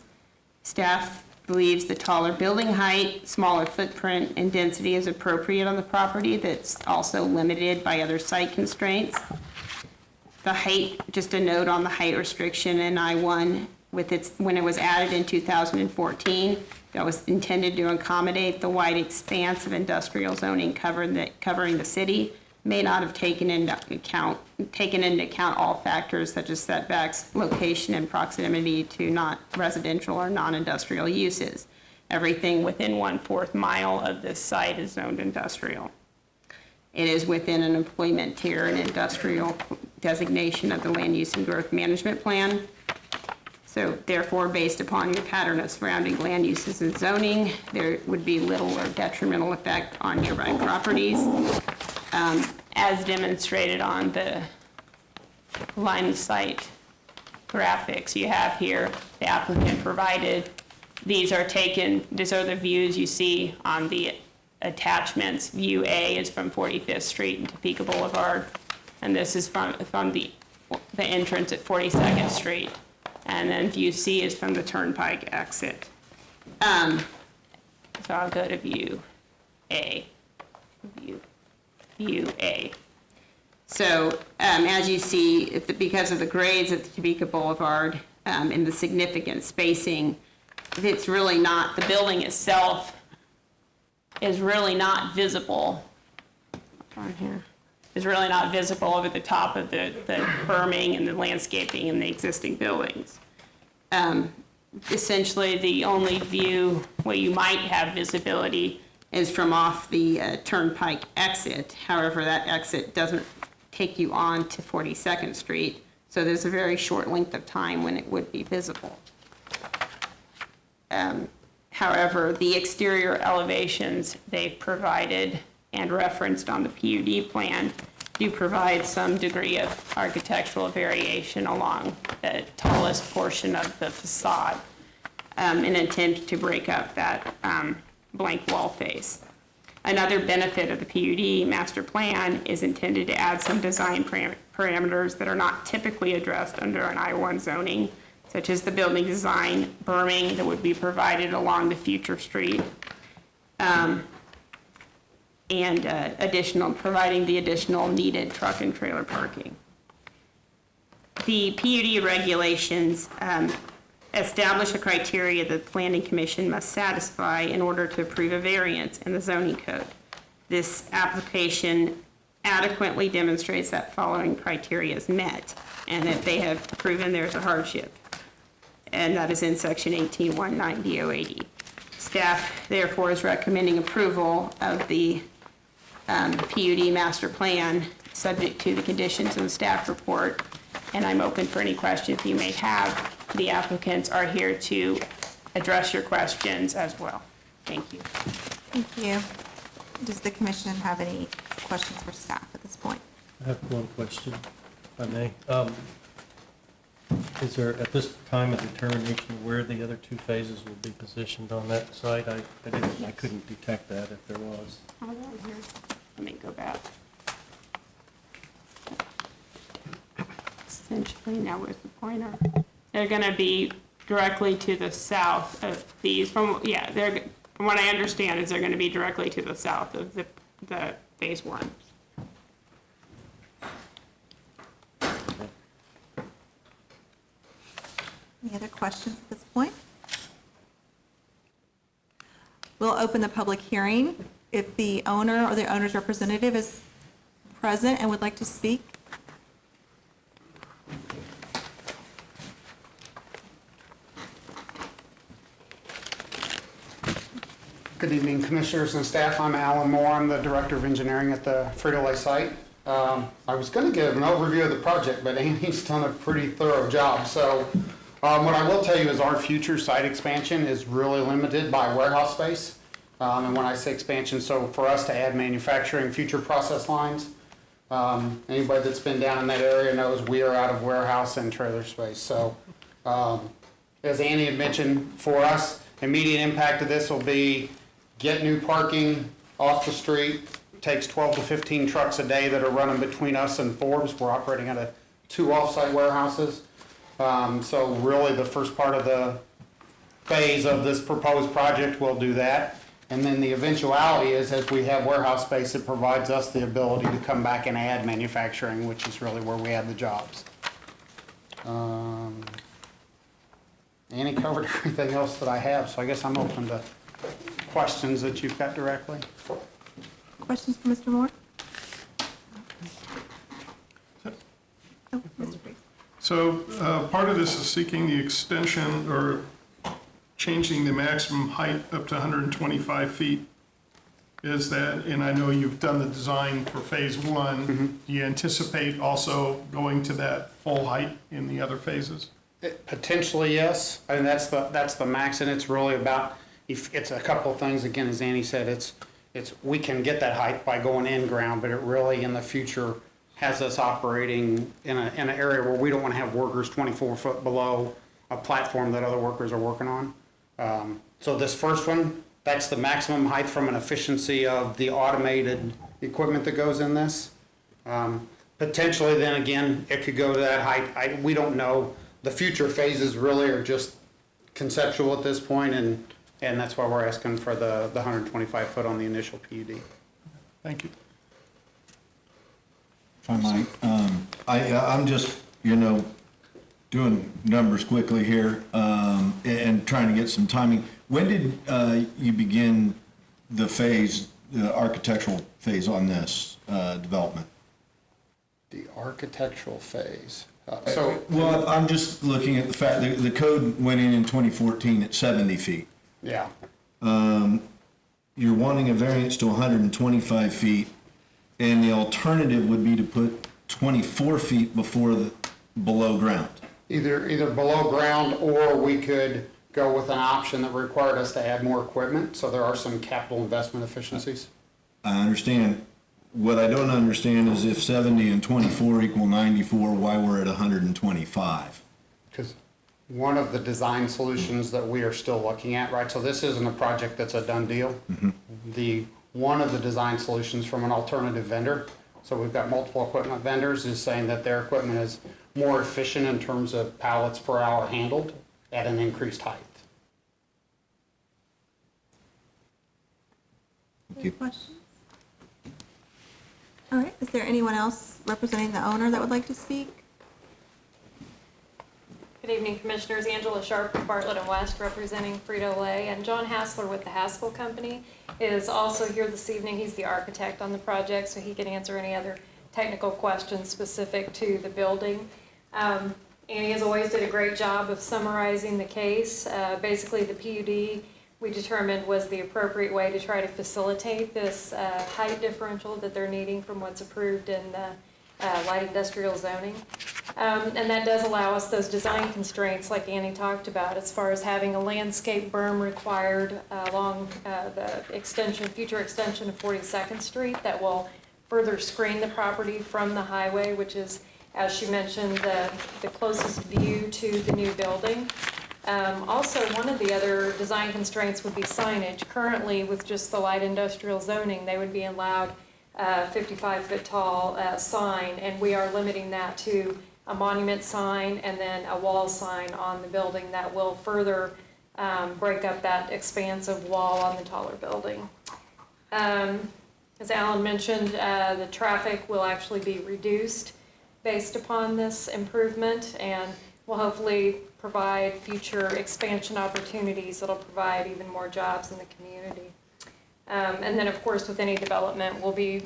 Staff believes the taller building height, smaller footprint, and density is appropriate on the property that's also limited by other site constraints. The height, just a note on the height restriction in I-1, when it was added in 2014, that was intended to accommodate the wide expanse of industrial zoning covering the city, may not have taken into account all factors such as setbacks, location, and proximity to not residential or non-industrial uses. Everything within 1/4 mile of this site is zoned industrial. It is within an employment tier and industrial designation of the Land Use and Growth Management Plan. So therefore, based upon your pattern of surrounding land uses and zoning, there would be little or detrimental effect on nearby properties. As demonstrated on the line of sight graphics you have here, the applicant provided. These are the views you see on the attachments. View A is from 45th Street and Topeka Boulevard, and this is from the entrance at 42nd Street. And then view C is from the Turnpike exit. So I'll go to view A. View A. So as you see, because of the grades at the Topeka Boulevard and the significant spacing, it's really not, the building itself is really not visible. On here. Is really not visible over the top of the berming and the landscaping in the existing buildings. Essentially, the only view where you might have visibility is from off the Turnpike exit. However, that exit doesn't take you on to 42nd Street, so there's a very short length of time when it would be visible. However, the exterior elevations they've provided and referenced on the PUD plan do provide some degree of architectural variation along the tallest portion of the facade in an attempt to break up that blank wall face. Another benefit of the PUD master plan is intended to add some design parameters that are not typically addressed under an I-1 zoning, such as the building design, berming that would be provided along the future street, and providing the additional needed truck and trailer parking. The PUD regulations establish a criteria that the Planning Commission must satisfy in order to approve a variance in the zoning code. This application adequately demonstrates that following criteria is met, and that they have proven there's a hardship. And that is in section 18-190-080. Staff therefore is recommending approval of the PUD master plan, subject to the conditions in the staff report, and I'm open for any questions you may have. The applicants are here to address your questions as well. Thank you. Thank you. Does the commission have any questions for staff at this point? I have one question, if I may. Is there, at this time, a determination where the other two phases will be positioned on that site? I couldn't detect that if there was. Hold on here. Let me go back. Essentially, now where's the pointer? They're going to be directly to the south of these. From what I understand is they're going to be directly to the south of the phase one. Any other questions at this point? We'll open the public hearing. If the owner or the owner's representative is present and would like to speak. Good evening, commissioners and staff. I'm Alan Moore. I'm the director of engineering at the Frito-Lay site. I was going to give an overview of the project, but Andy's done a pretty thorough job. So what I will tell you is our future site expansion is really limited by warehouse space. And when I say expansion, so for us to add manufacturing future process lines, anybody that's been down in that area knows we are out of warehouse and trailer space. So as Andy had mentioned, for us, immediate impact of this will be get new parking off the street. Takes 12 to 15 trucks a day that are running between us and Forbes. We're operating out of 2 off-site warehouses. So really the first part of the phase of this proposed project will do that. And then the eventuality is, as we have warehouse space, it provides us the ability to come back and add manufacturing, which is really where we have the jobs. Annie covered everything else that I have, so I guess I'm open to questions that you've got directly. Questions for Mr. Moore? Oh, Mr. Priest. So part of this is seeking the extension or changing the maximum height up to 125 feet. Is that, and I know you've done the design for phase one, do you anticipate also going to that full height in the other phases? Potentially, yes. I mean, that's the max, and it's really about, if it's a couple of things. Again, as Annie said, it's we can get that height by going in ground, but it really in the future has us operating in an area where we don't want to have workers 24 foot below a platform that other workers are working on. So this first one, that's the maximum height from an efficiency of the automated equipment that goes in this. Potentially, then again, it could go to that height. We don't know. The future phases really are just conceptual at this point, and that's why we're asking for the 125 foot on the initial PUD. Thank you. If I might, I'm just, doing numbers quickly here, and trying to get some timing. When did you begin the architectural phase on this development? The architectural phase. Well, I'm just looking at the fact that the code went in 2014 at 70 feet. Yeah. You're wanting a variance to 125 feet, and the alternative would be to put 24 feet below ground. Either below ground, or we could go with an option that required us to add more equipment. So there are some capital investment efficiencies. I understand. What I don't understand is if 70 and 24 equal 94, why we're at 125. Because one of the design solutions that we are still looking at, right? So this isn't a project that's a done deal. One of the design solutions from an alternative vendor, so we've got multiple equipment vendors, is saying that their equipment is more efficient in terms of pallets per hour handled at an increased height. Any questions? All right, is there anyone else representing the owner that would like to speak? Good evening, Commissioners. Angela Sharp with Bartlett and West representing Frito-Lay, and John Hassler with the Haskell Company is also here this evening. He's the architect on the project, so he can answer any other technical questions specific to the building. Annie, as always, did a great job of summarizing the case. Basically, the PUD we determined was the appropriate way to try to facilitate this height differential that they're needing from what's approved in the light industrial zoning. And that does allow us those design constraints like Annie talked about, as far as having a landscape berm required along the future extension of 42nd Street that will further screen the property from the highway, which is, as she mentioned, the closest view to the new building. Also, one of the other design constraints would be signage. Currently, with just the light industrial zoning, they would be allowed 55-foot tall sign, and we are limiting that to a monument sign and then a wall sign on the building that will further break up that expansive wall on the taller building. As Alan mentioned, the traffic will actually be reduced based upon this improvement, and will hopefully provide future expansion opportunities that'll provide even more jobs in the community. And then, of course, with any development, we'll be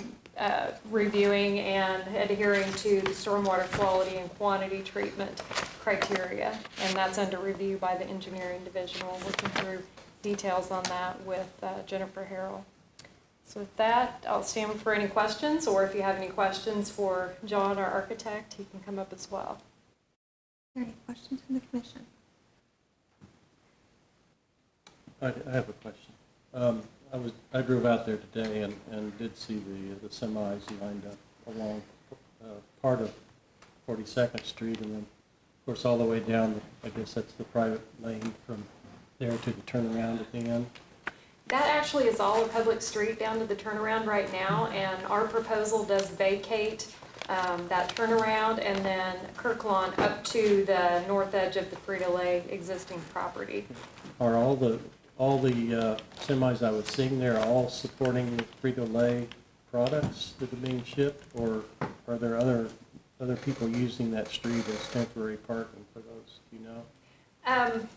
reviewing and adhering to the stormwater quality and quantity treatment criteria, and that's under review by the engineering division. We're working through details on that with Jennifer Harrell. So with that, I'll stand for any questions, or if you have any questions for John, our architect, he can come up as well. Are there any questions from the commission? I have a question. I drove out there today and did see the semis lined up along part of 42nd Street, and then, of course, all the way down, I guess that's the private lane from there to the turnaround at the end. That actually is all a public street down to the turnaround right now, and our proposal does vacate that turnaround and then Kirklawn up to the north edge of the Frito-Lay existing property. Are all the semis I was seeing there all supporting the Frito-Lay products that are being shipped, or are there other people using that street as temporary parking for those? Do you know?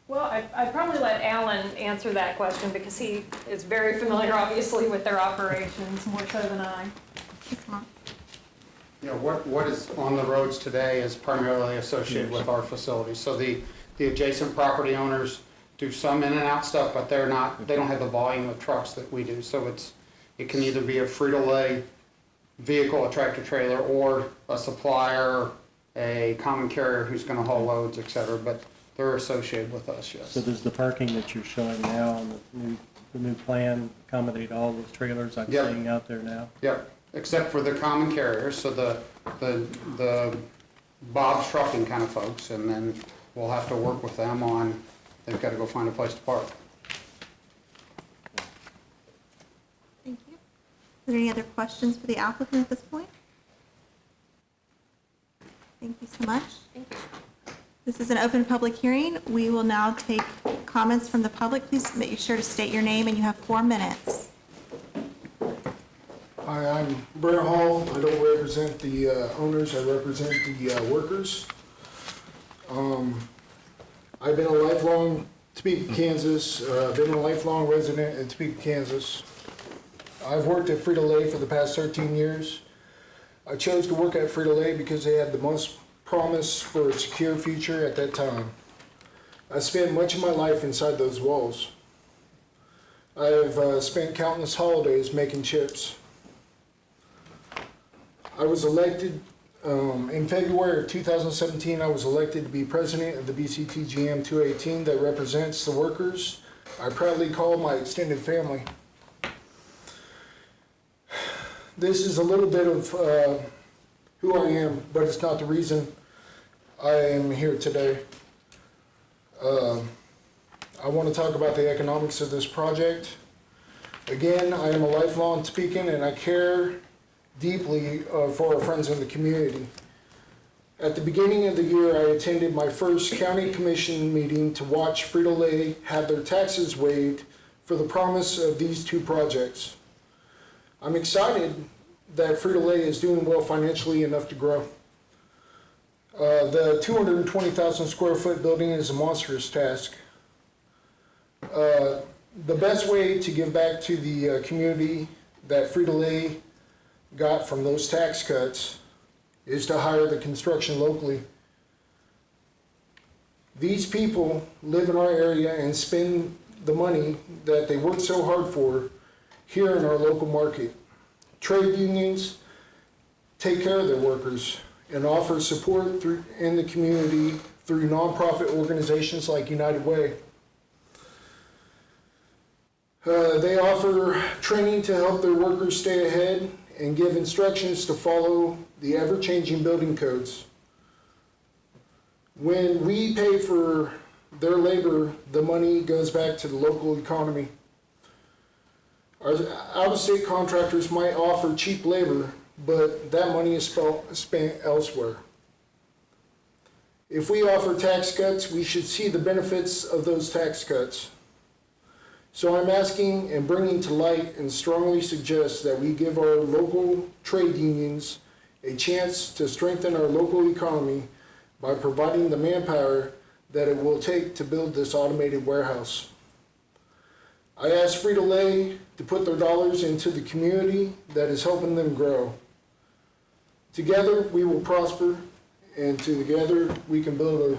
Well, I'd probably let Alan answer that question because he is very familiar, obviously, with their operations, more so than I. You know, what is on the roads today is primarily associated with our facility. So the adjacent property owners do some in and out stuff, but they don't have the volume of trucks that we do. So it can either be a Frito-Lay vehicle, a tractor trailer, or a supplier, a common carrier who's going to haul loads, et cetera. But they're associated with us, yes. So does the parking that you're showing now on the new plan accommodate all those trailers I'm seeing out there now? Yep, except for the common carriers, so the Bob's Trucking kind of folks, and then we'll have to work with them on, they've got to go find a place to park. Thank you. Are there any other questions for the applicant at this point? Thank you so much. Thank you. This is an open public hearing. We will now take comments from the public. Please make sure to state your name, and you have 4 minutes. Hi, I'm Brent Hall. I don't represent the owners, I represent the workers. I've been a lifelong Topeka, Kansas, been a lifelong resident in Topeka, Kansas. I've worked at Frito-Lay for the past 13 years. I chose to work at Frito-Lay because they had the most promise for a secure future at that time. I spent much of my life inside those walls. I've spent countless holidays making chips. I was elected, in February of 2017, I was elected to be president of the BCTGM 218 that represents the workers. I proudly call my extended family. This is a little bit of who I am, but it's not the reason I am here today. I want to talk about the economics of this project. Again, I am a lifelong Topekan, and I care deeply for our friends in the community. At the beginning of the year, I attended my first county commission meeting to watch Frito-Lay have their taxes waived for the promise of these 2 projects. I'm excited that Frito-Lay is doing well financially enough to grow. The 220,000 square foot building is a monstrous task. The best way to give back to the community that Frito-Lay got from those tax cuts is to hire the construction locally. These people live in our area and spend the money that they work so hard for here in our local market. Trade unions take care of their workers and offer support in the community through nonprofit organizations like United Way. They offer training to help their workers stay ahead and give instructions to follow the ever-changing building codes. When we pay for their labor, the money goes back to the local economy. Our out-of-state contractors might offer cheap labor, but that money is spent elsewhere. If we offer tax cuts, we should see the benefits of those tax cuts. So I'm asking and bringing to light and strongly suggest that we give our local trade unions a chance to strengthen our local economy by providing the manpower that it will take to build this automated warehouse. I ask Frito-Lay to put their dollars into the community that is helping them grow. Together we will prosper, and together we can build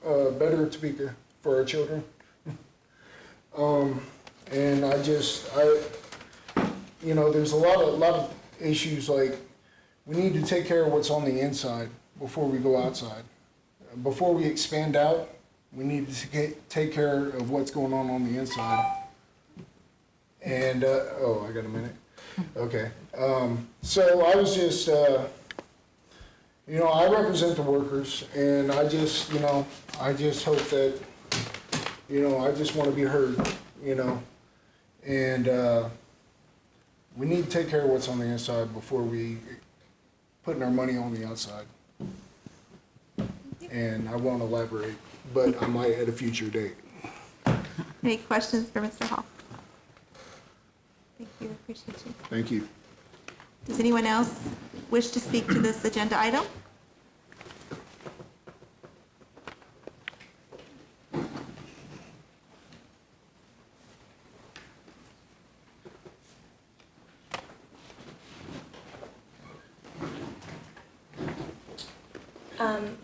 a better Topeka for our children. And you know, there's a lot of issues, like we need to take care of what's on the inside before we go outside. Before we expand out, we need to take care of what's going on the inside. And, oh, I got a minute? Okay. So I was just, you know, I represent the workers, and I just, you know, I just hope that, you know, I just want to be heard, you know, and we need to take care of what's on the inside before we putting our money on the outside. And I won't elaborate, but I might at a future date. Any questions for Mr. Hall? Thank you, appreciate you. Thank you. Does anyone else wish to speak to this agenda item?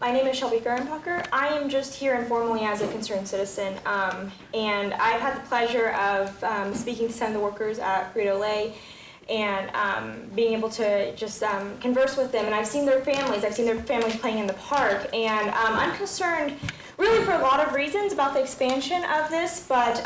My name is Shelby Fehrenbacher. I am just here informally as a concerned citizen, and I've had the pleasure of speaking to some of the workers at Frito-Lay and being able to just converse with them. And I've seen their families playing in the park, and I'm concerned really for a lot of reasons about the expansion of this, but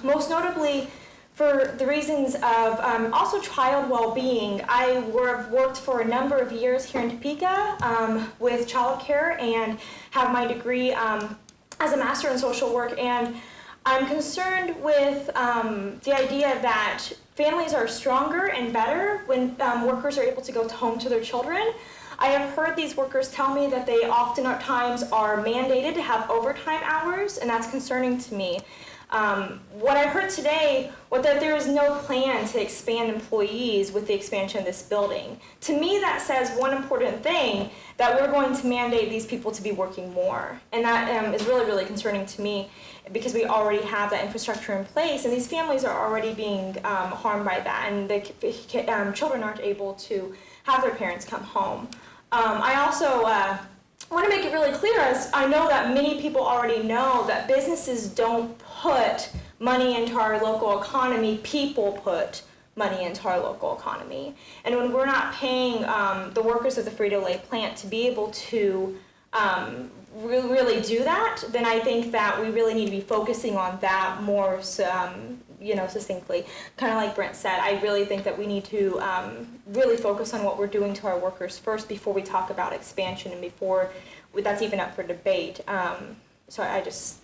most notably for the reasons of also child well-being. I worked for a number of years here in Topeka with childcare and have my degree as a master in social work, and I'm concerned with the idea that families are stronger and better when workers are able to go home to their children. I have heard these workers tell me that they often at times are mandated to have overtime hours, and that's concerning to me. What I heard today was that there is no plan to expand employees with the expansion of this building. To me, that says one important thing, that we're going to mandate these people to be working more. And that is really, really concerning to me because we already have that infrastructure in place, and these families are already being harmed by that, and the children aren't able to have their parents come home. I also want to make it really clear, as I know that many people already know, that businesses don't put money into our local economy, people put money into our local economy. And when we're not paying the workers of the Frito-Lay plant to be able to really do that, then I think that we really need to be focusing on that more succinctly. Kind of like Brent said, I really think that we need to really focus on what we're doing to our workers first before we talk about expansion and before that's even up for debate. So I just...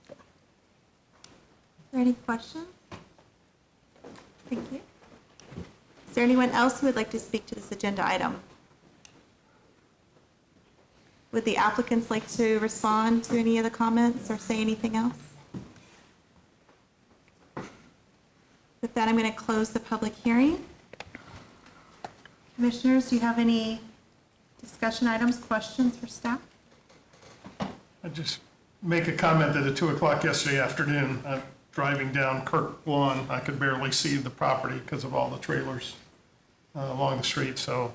Are there any questions? Thank you. Is there anyone else who would like to speak to this agenda item? Would the applicants like to respond to any of the comments or say anything else? With that, I'm going to close the public hearing. Commissioners, do you have any discussion items, questions for staff? I just make a comment that at 2 o'clock yesterday afternoon, driving down Kirk Lawn, I could barely see the property because of all the trailers along the street. So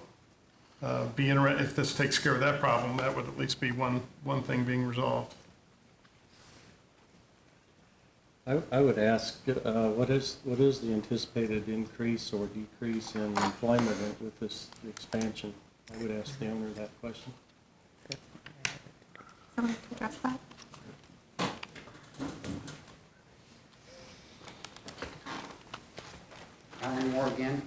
if this takes care of that problem, that would at least be one thing being resolved. I would ask, what is the anticipated increase or decrease in employment with this expansion? I would ask the owner that question. Someone to address that? Alan Moore again.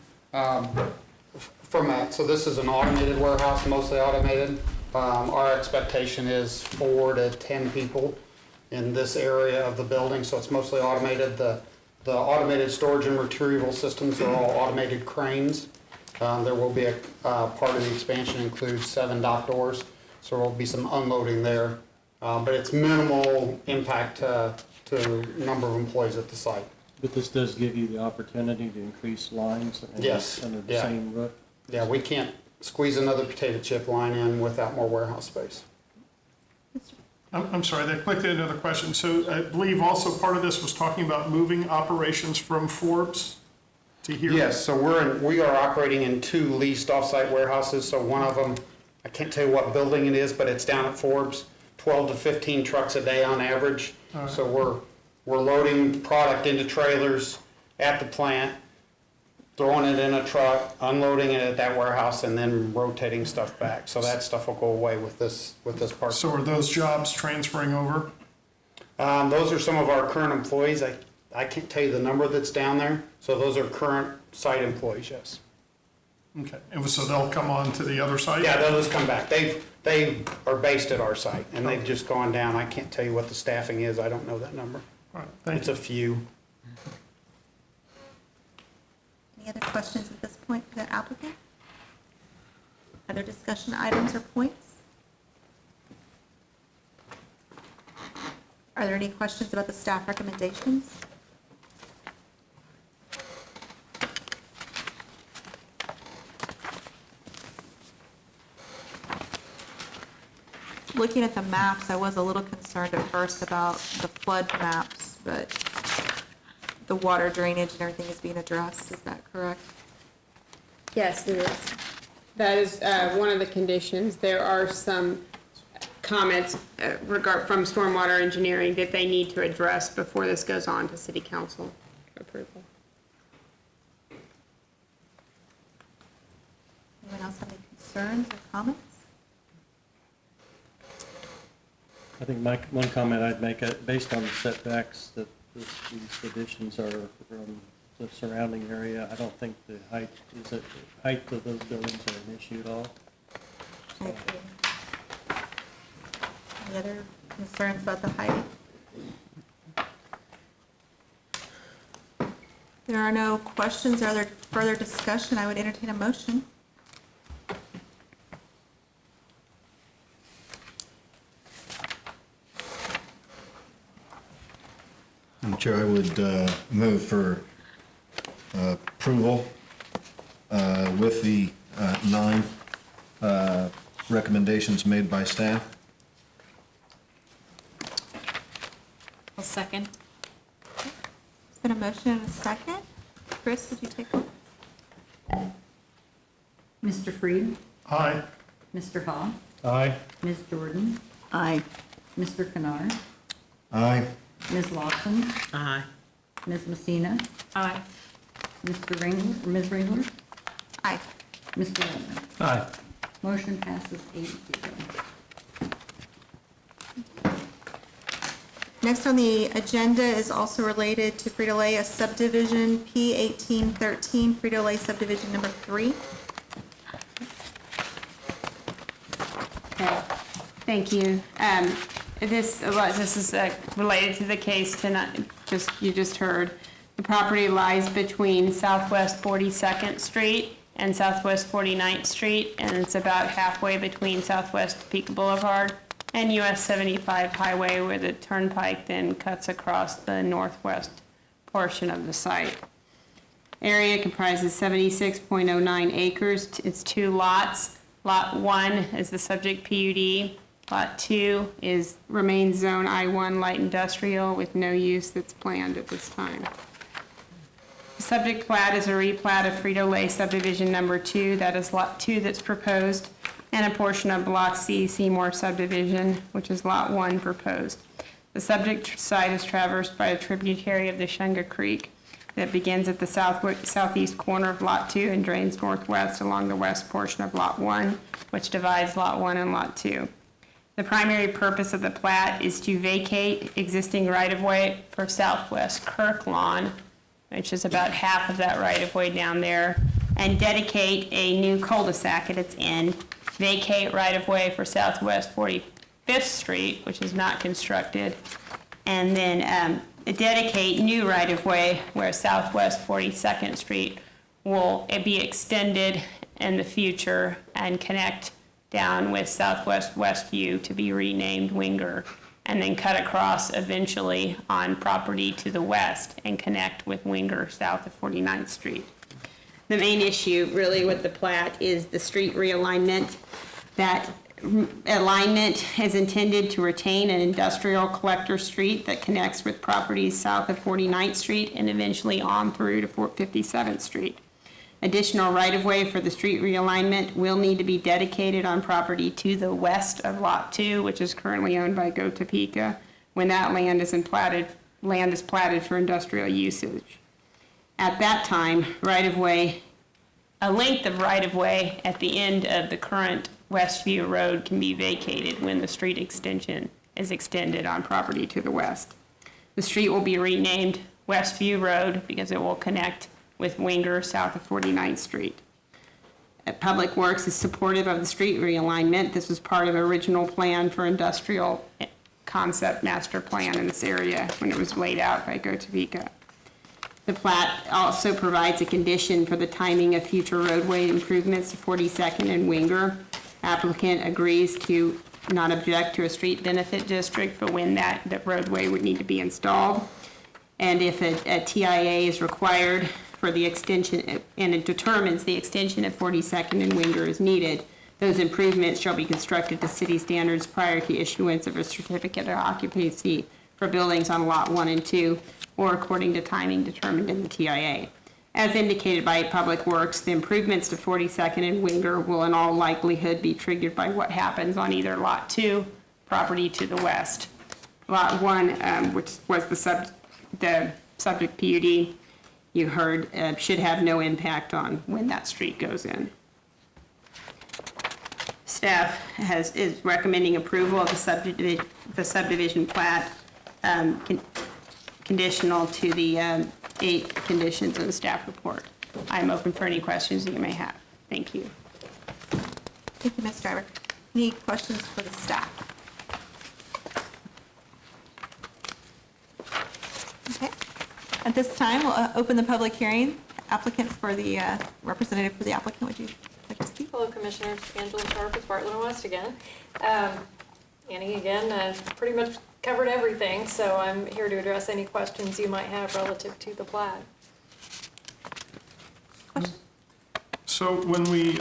So this is an automated warehouse, mostly automated. Our expectation is 4 to 10 people in this area of the building, so it's mostly automated. The automated storage and retrieval systems are all automated cranes. There will be part of the expansion includes 7 dock doors, so there will be some unloading there. But it's minimal impact to number of employees at the site. But this does give you the opportunity to increase lines Yes. under the same roof? Yeah, we can't squeeze another potato chip line in without more warehouse space. I'm sorry, that clicked another question. So I believe also part of this was talking about moving operations from Forbes to here? Yes, so we are operating in 2 leased off-site warehouses. So one of them, I can't tell you what building it is, but it's down at Forbes, 12 to 15 trucks a day on average. All right. So we're loading product into trailers at the plant, throwing it in a truck, unloading it at that warehouse, and then rotating stuff back. So that stuff will go away with this part. So are those jobs transferring over? Those are some of our current employees. I can't tell you the number that's down there. So those are current site employees, yes. Okay, and so they'll come on to the other side? Yeah, they'll just come back. They are based at our site, and they've just gone down. I can't tell you what the staffing is. I don't know that number. All right, thank It's you. a few. Any other questions at this point for the applicant? Other discussion items or points? Are there any questions about the staff recommendations? Looking at the maps, I was a little concerned at first about the flood maps, but the water drainage and everything is being addressed, is that correct? Yes, it is. That is one of the conditions. There are some comments from stormwater engineering that they need to address before this goes on to city council approval. Anyone else have any concerns or comments? I think one comment I'd make, based on the setbacks that these additions are from the surrounding area, I don't think the height of those buildings are an issue at all. I agree. Any other concerns about the height? There are no questions or other further discussion. I would entertain a motion. Madam Chair, I would move for approval with the 9 recommendations made by staff. I'll second. It's been a motion and a second. Chris, would you take one? Mr. Freed? Aye. Mr. Hall? Aye. Ms. Jordan? Aye. Mr. Kennard? Aye. Ms. Lawson? Aye. Ms. Messina? Aye. Mr. Ringler, Ms. Ringler? Aye. Mr. Wallner? Aye. Motion passes 8-0. Next on the agenda is also related to Frito-Lay, a subdivision, P1813, Frito-Lay subdivision number 3. Okay, thank you. This is related to the case tonight, you just heard. The property lies between Southwest 42nd Street and Southwest 49th Street, and it's about halfway between Southwest Topeka Boulevard and US 75 Highway, where the turnpike then cuts across the northwest portion of the site. Area comprises 76.09 acres. It's 2 lots. Lot 1 is the subject PUD, Lot 2 remains Zone I-1 Light Industrial with no use that's planned at this time. The subject plat is a replat of Frito-Lay subdivision number 2, that is Lot 2 that's proposed, and a portion of Block C Seymour subdivision, which is Lot 1 proposed. The subject site is traversed by a tributary of the Shunga Creek that begins at the southeast corner of Lot 2 and drains northwest along the west portion of Lot 1, which divides Lot 1 and Lot 2. The primary purpose of the plat is to vacate existing right-of-way for Southwest Kirk Lawn, which is about half of that right-of-way down there, and dedicate a new cul-de-sac at its end, vacate right-of-way for Southwest 45th Street, which is not constructed, and then dedicate new right-of-way where Southwest 42nd Street will be extended in the future and connect down with Southwest Westview to be renamed Winger, and then cut across eventually on property to the west and connect with Winger south of 49th Street. The main issue really with the plat is the street realignment. That alignment is intended to retain an industrial collector street that connects with properties south of 49th Street and eventually on through to 57th Street. Additional right-of-way for the street realignment will need to be dedicated on property to the west of Lot 2, which is currently owned by Topeka, when that land is platted for industrial usage. At that time, a length of right-of-way at the end of the current Westview Road can be vacated when the street extension is extended on property to the west. The street will be renamed Westview Road because it will connect with Winger south of 49th Street. Public Works is supportive of the street realignment. This was part of the original plan for industrial concept master plan in this area when it was laid out by Topeka. The plat also provides a condition for the timing of future roadway improvements to 42nd and Winger. Applicant agrees to not object to a street benefit district for when that roadway would need to be installed. And if a TIA is required for the extension, and it determines the extension of 42nd and Winger is needed, those improvements shall be constructed to city standards prior to issuance of a certificate of occupancy for buildings on Lot 1 and 2, or according to timing determined in the TIA. As indicated by Public Works, the improvements to 42nd and Winger will in all likelihood be triggered by what happens on either Lot 2, property to the west. Lot 1, which was the subject PUD, you heard, should have no impact on when that street goes in. Staff is recommending approval of the subdivision plat, conditional to the 8 conditions in the staff report. I'm open for any questions that you may have. Thank you. Thank you, Ms. Driver. Any questions for the staff? Okay. At this time, we'll open the public hearing. Applicant for the, representative for the applicant, would you like to speak? Hello, Commissioner. Angela Sharp with Bartlett and West again. Annie, again, pretty much covered everything, so I'm here to address any questions you might have relative to the plat. So when we,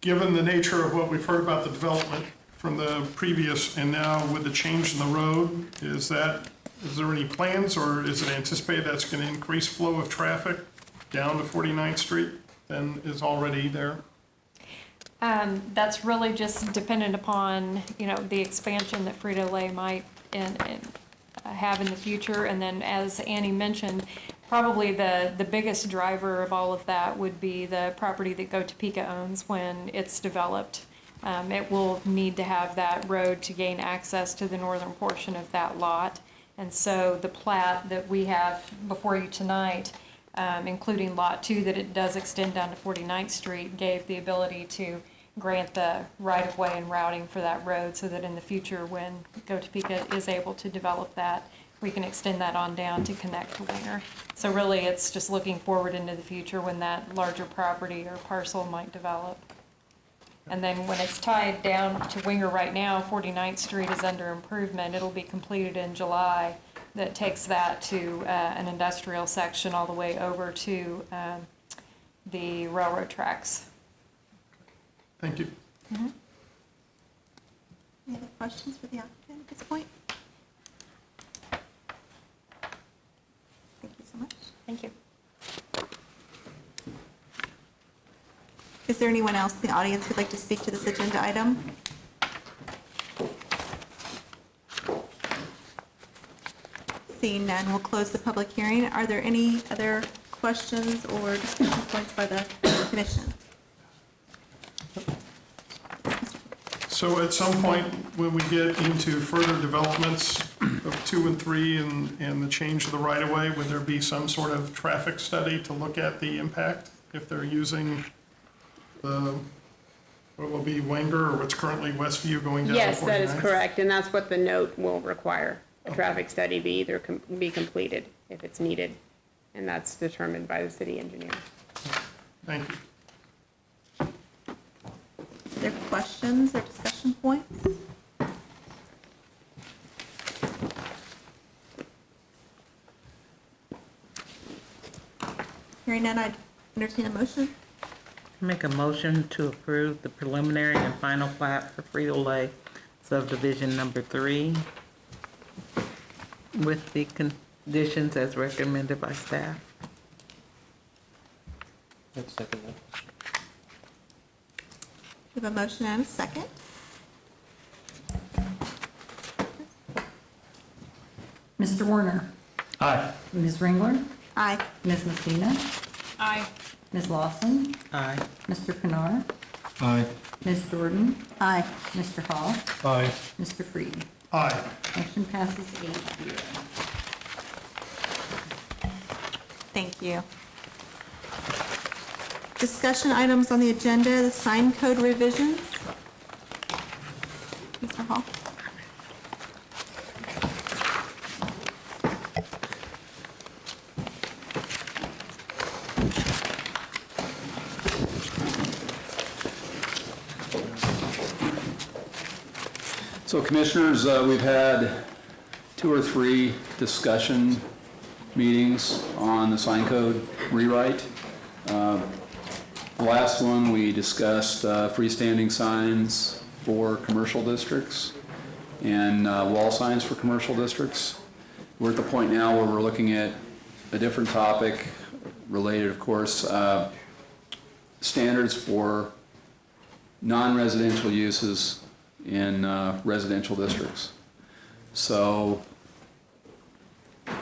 given the nature of what we've heard about the development from the previous and now with the change in the road, is there any plans or is it anticipated that's going to increase flow of traffic down to 49th Street than is already there? That's really just dependent upon, the expansion that Frito-Lay might have in the future. And then as Annie mentioned, probably the biggest driver of all of that would be the property that Topeka owns when it's developed. It will need to have that road to gain access to the northern portion of that lot. And so the plat that we have before you tonight, including Lot 2, that it does extend down to 49th Street, gave the ability to grant the right-of-way and routing for that road so that in the future when Topeka is able to develop that, we can extend that on down to connect to Winger. So really it's just looking forward into the future when that larger property or parcel might develop. And then when it's tied down to Winger right now, 49th Street is under improvement. It'll be completed in July. That takes that to an industrial section all the way over to the railroad tracks. Thank you. Mm-hmm. Any other questions for the applicant at this point? Thank you so much. Thank you. Is there anyone else in the audience who'd like to speak to this agenda item? Seeing none, we'll close the public hearing. Are there any other questions or discussion points by the commission? So at some point, when we get into further developments of 2 and 3 and the change of the right-of-way, would there be some sort of traffic study to look at the impact if they're using the, what will be Wenger or what's currently Westview going down? Yes, that is 49th? correct, and that's what the note will require. A traffic study be either be completed if it's needed, and that's determined by the city engineer. Thank you. Are there questions or discussion points? Hearing none, I'd entertain a motion. Make a motion to approve the preliminary and final plat for Frito-Lay subdivision number 3 with the conditions as recommended by staff. Let's second that. We have a motion and a second. Mr. Warner? Aye. Ms. Ringler? Aye. Ms. Messina? Aye. Ms. Lawson? Aye. Mr. Canar? Aye. Ms. Jordan? Aye. Mr. Hall? Aye. Mr. Freed? Aye. Motion passes 8-0. Thank you. Discussion items on the agenda, the sign code revisions. Mr. Hall? So Commissioners, we've had 2 or 3 discussion meetings on the sign code rewrite. The last one, we discussed freestanding signs for commercial districts and wall signs for commercial districts. We're at the point now where we're looking at a different topic related, of course, standards for non-residential uses in residential districts. So, a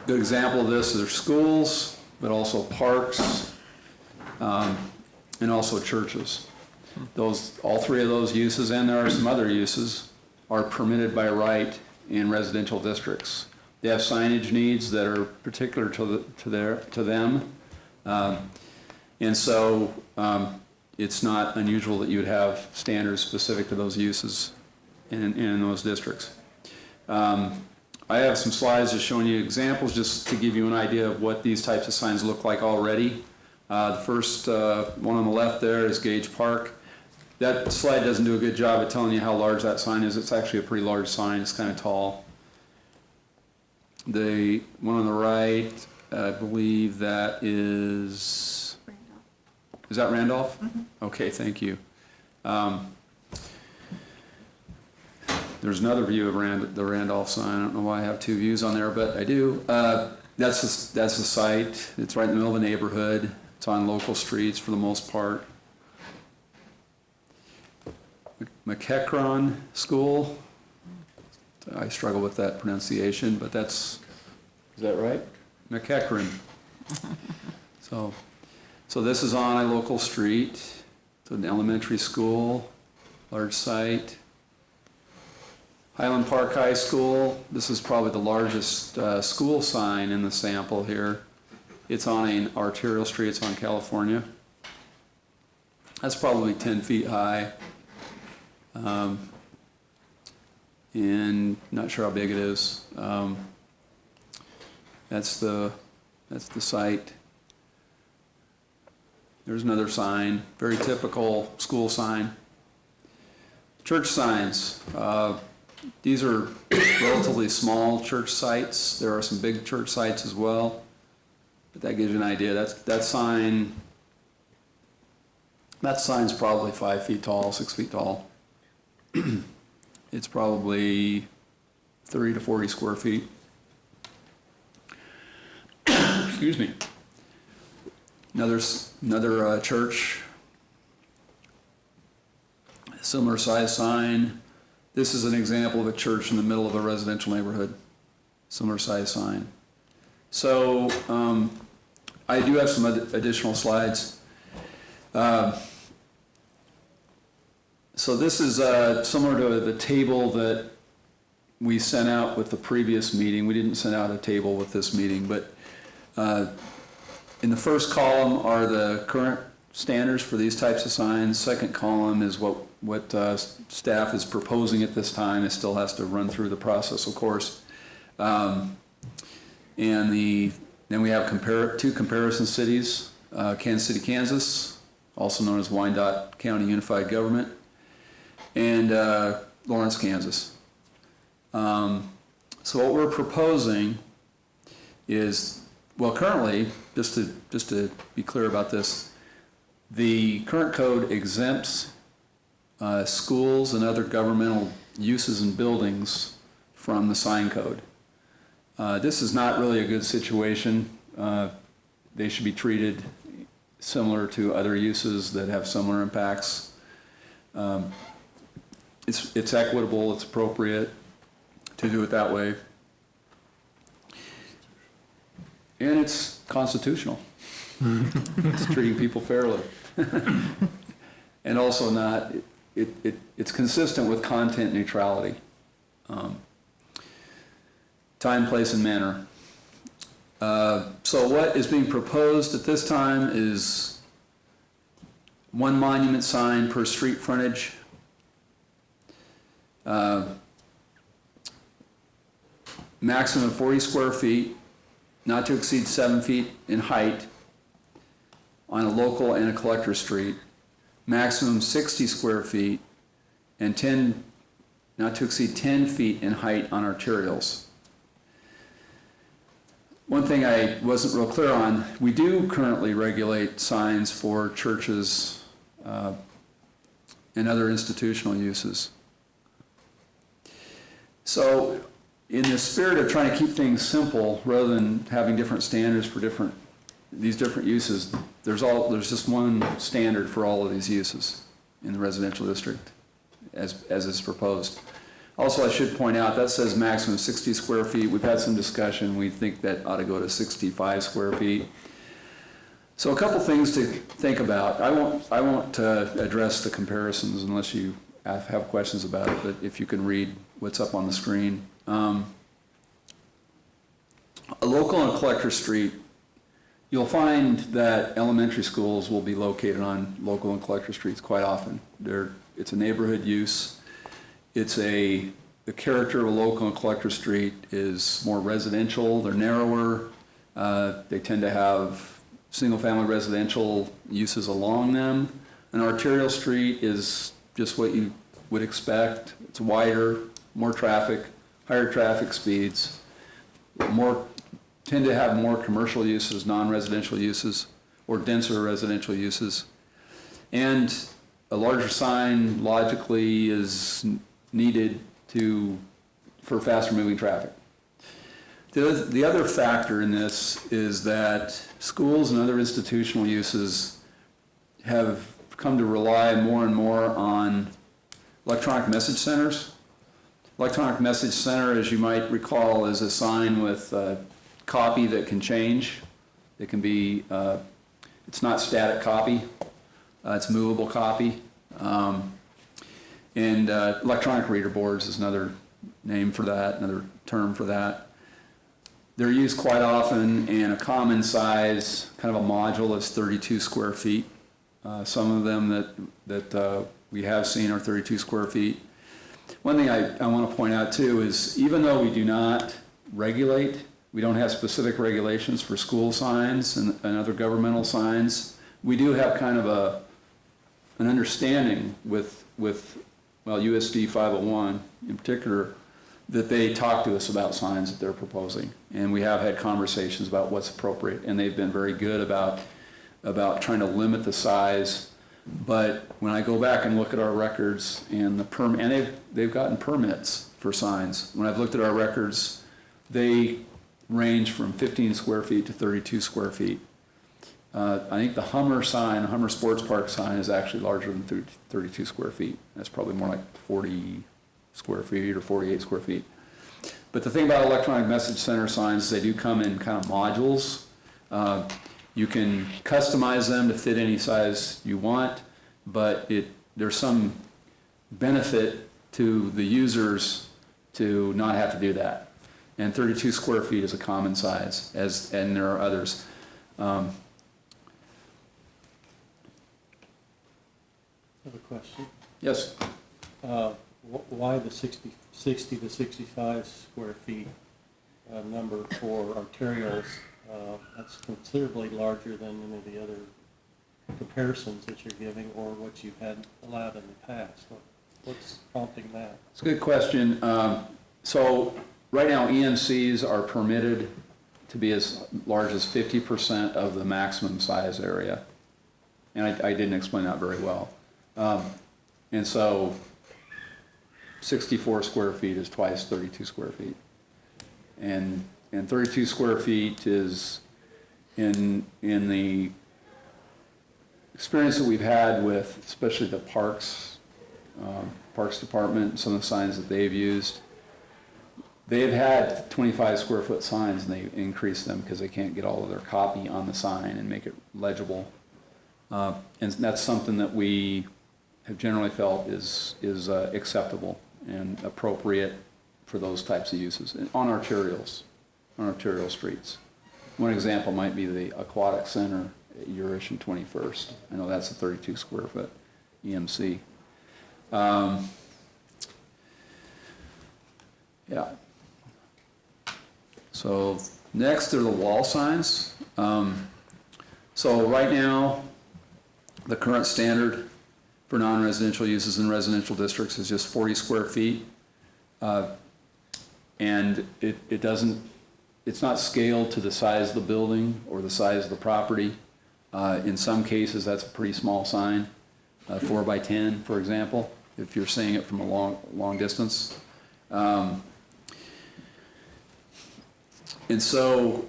good example of this is schools, but also parks, and also churches. All 3 of those uses, and there are some other uses, are permitted by right in residential districts. They have signage needs that are particular to them, and so it's not unusual that you would have standards specific to those uses in those districts. I have some slides just showing you examples just to give you an idea of what these types of signs look like already. The first one on the left there is Gage Park. That slide doesn't do a good job at telling you how large that sign is. It's actually a pretty large sign. It's kind of tall. The one on the right, I believe that is that Randolph? Mm-hmm. Okay, thank you. There's another view of the Randolph sign. I don't know why I have 2 views on there, but I do. That's the site. It's right in the middle of a neighborhood. It's on local streets for the most part. McEachron School. I struggle with that pronunciation, but is that right? McEachron. So this is on a local street. It's an elementary school, large site. Highland Park High School. This is probably the largest school sign in the sample here. It's on an arterial street. It's on California. That's probably 10 feet high. And not sure how big it is. That's the site. There's another sign, very typical school sign. Church signs. These are relatively small church sites. There are some big church sites as well, but that gives you an idea. That sign's probably 5 feet tall, 6 feet tall. It's probably 30 to 40 square feet. Excuse me. Another church, similar size sign. This is an example of a church in the middle of a residential neighborhood, similar size sign. So I do have some additional slides. So this is similar to the table that we sent out with the previous meeting. We didn't send out a table with this meeting, but in the first column are the current standards for these types of signs. Second column is what staff is proposing at this time. It still has to run through the process, of course. And then we have two comparison cities, Kansas City, Kansas, also known as Wyandotte County Unified Government, and Lawrence, Kansas. So what we're proposing is, well, currently, just to be clear about this, the current code exempts schools and other governmental uses and buildings from the sign code. This is not really a good situation. They should be treated similar to other uses that have similar impacts. It's equitable, it's appropriate to do it that way. And it's constitutional. It's treating people fairly. And also not, it's consistent with content neutrality. Time, place, and manner. So what is being proposed at this time is one monument sign per street frontage. Maximum 40 square feet, not to exceed 7 feet in height on a local and a collector street. Maximum 60 square feet and not to exceed 10 feet in height on arterials. One thing I wasn't real clear on, we do currently regulate signs for churches and other institutional uses. So in the spirit of trying to keep things simple, rather than having different standards for these different uses, there's just one standard for all of these uses in the residential district as is proposed. Also, I should point out, that says maximum 60 square feet. We've had some discussion. We think that ought to go to 65 square feet. So a couple things to think about. I won't address the comparisons unless you have questions about it, but if you can read what's up on the screen. A local and collector street, you'll find that elementary schools will be located on local and collector streets quite often. It's a neighborhood use. The character of a local and collector street is more residential, they're narrower, they tend to have single-family residential uses along them. An arterial street is just what you would expect. It's wider, more traffic, higher traffic speeds, tend to have more commercial uses, non-residential uses, or denser residential uses. And a larger sign logically is needed for faster moving traffic. The other factor in this is that schools and other institutional uses have come to rely more and more on electronic message centers. Electronic message center, as you might recall, is a sign with copy that can change. It can be, it's not static copy, it's movable copy. And electronic reader boards is another name for that, another term for that. They're used quite often, and a common size, kind of a module, is 32 square feet. Some of them that we have seen are 32 square feet. One thing I want to point out too is, even though we do not regulate, we don't have specific regulations for school signs and other governmental signs, we do have kind of an understanding with USD 501 in particular, that they talk to us about signs that they're proposing. And we have had conversations about what's appropriate, and they've been very good about trying to limit the size But when I go back and look at our records and and they've gotten permits for signs. When I've looked at our records, they range from 15 square feet to 32 square feet. I think the Hummer sign, Hummer Sports Park sign, is actually larger than 32 square feet. That's probably more like 40 square feet or 48 square feet. But the thing about electronic message center signs is they do come in kind of modules. You can customize them to fit any size you want, but there's some benefit to the users to not have to do that. And 32 square feet is a common size, and there are others. I have a question. Yes. Why the 60 to 65 square feet number for arterials? That's considerably larger than any of the other comparisons that you're giving or what you've had allowed in the past. What's prompting that? It's a good question. So right now EMCs are permitted to be as large as 50% of the maximum size area. And I didn't explain that very well. And so 64 square feet is twice 32 square feet. And 32 square feet is, in the experience that we've had with especially the Parks Department, some of the signs that they've used, they've had 25 square foot signs and they increased them because they can't get all of their copy on the sign and make it legible. And that's something that we have generally felt is acceptable and appropriate for those types of uses on arterials, on arterial streets. One example might be the Aquatic Center at Urish and 21st. I know that's a 32 square foot EMC. Yeah. So next are the wall signs. So right now, the current standard for non-residential uses in residential districts is just 40 square feet. And it's not scaled to the size of the building or the size of the property. In some cases, that's a pretty small sign, 4 by 10, for example, if you're seeing it from a long distance. And so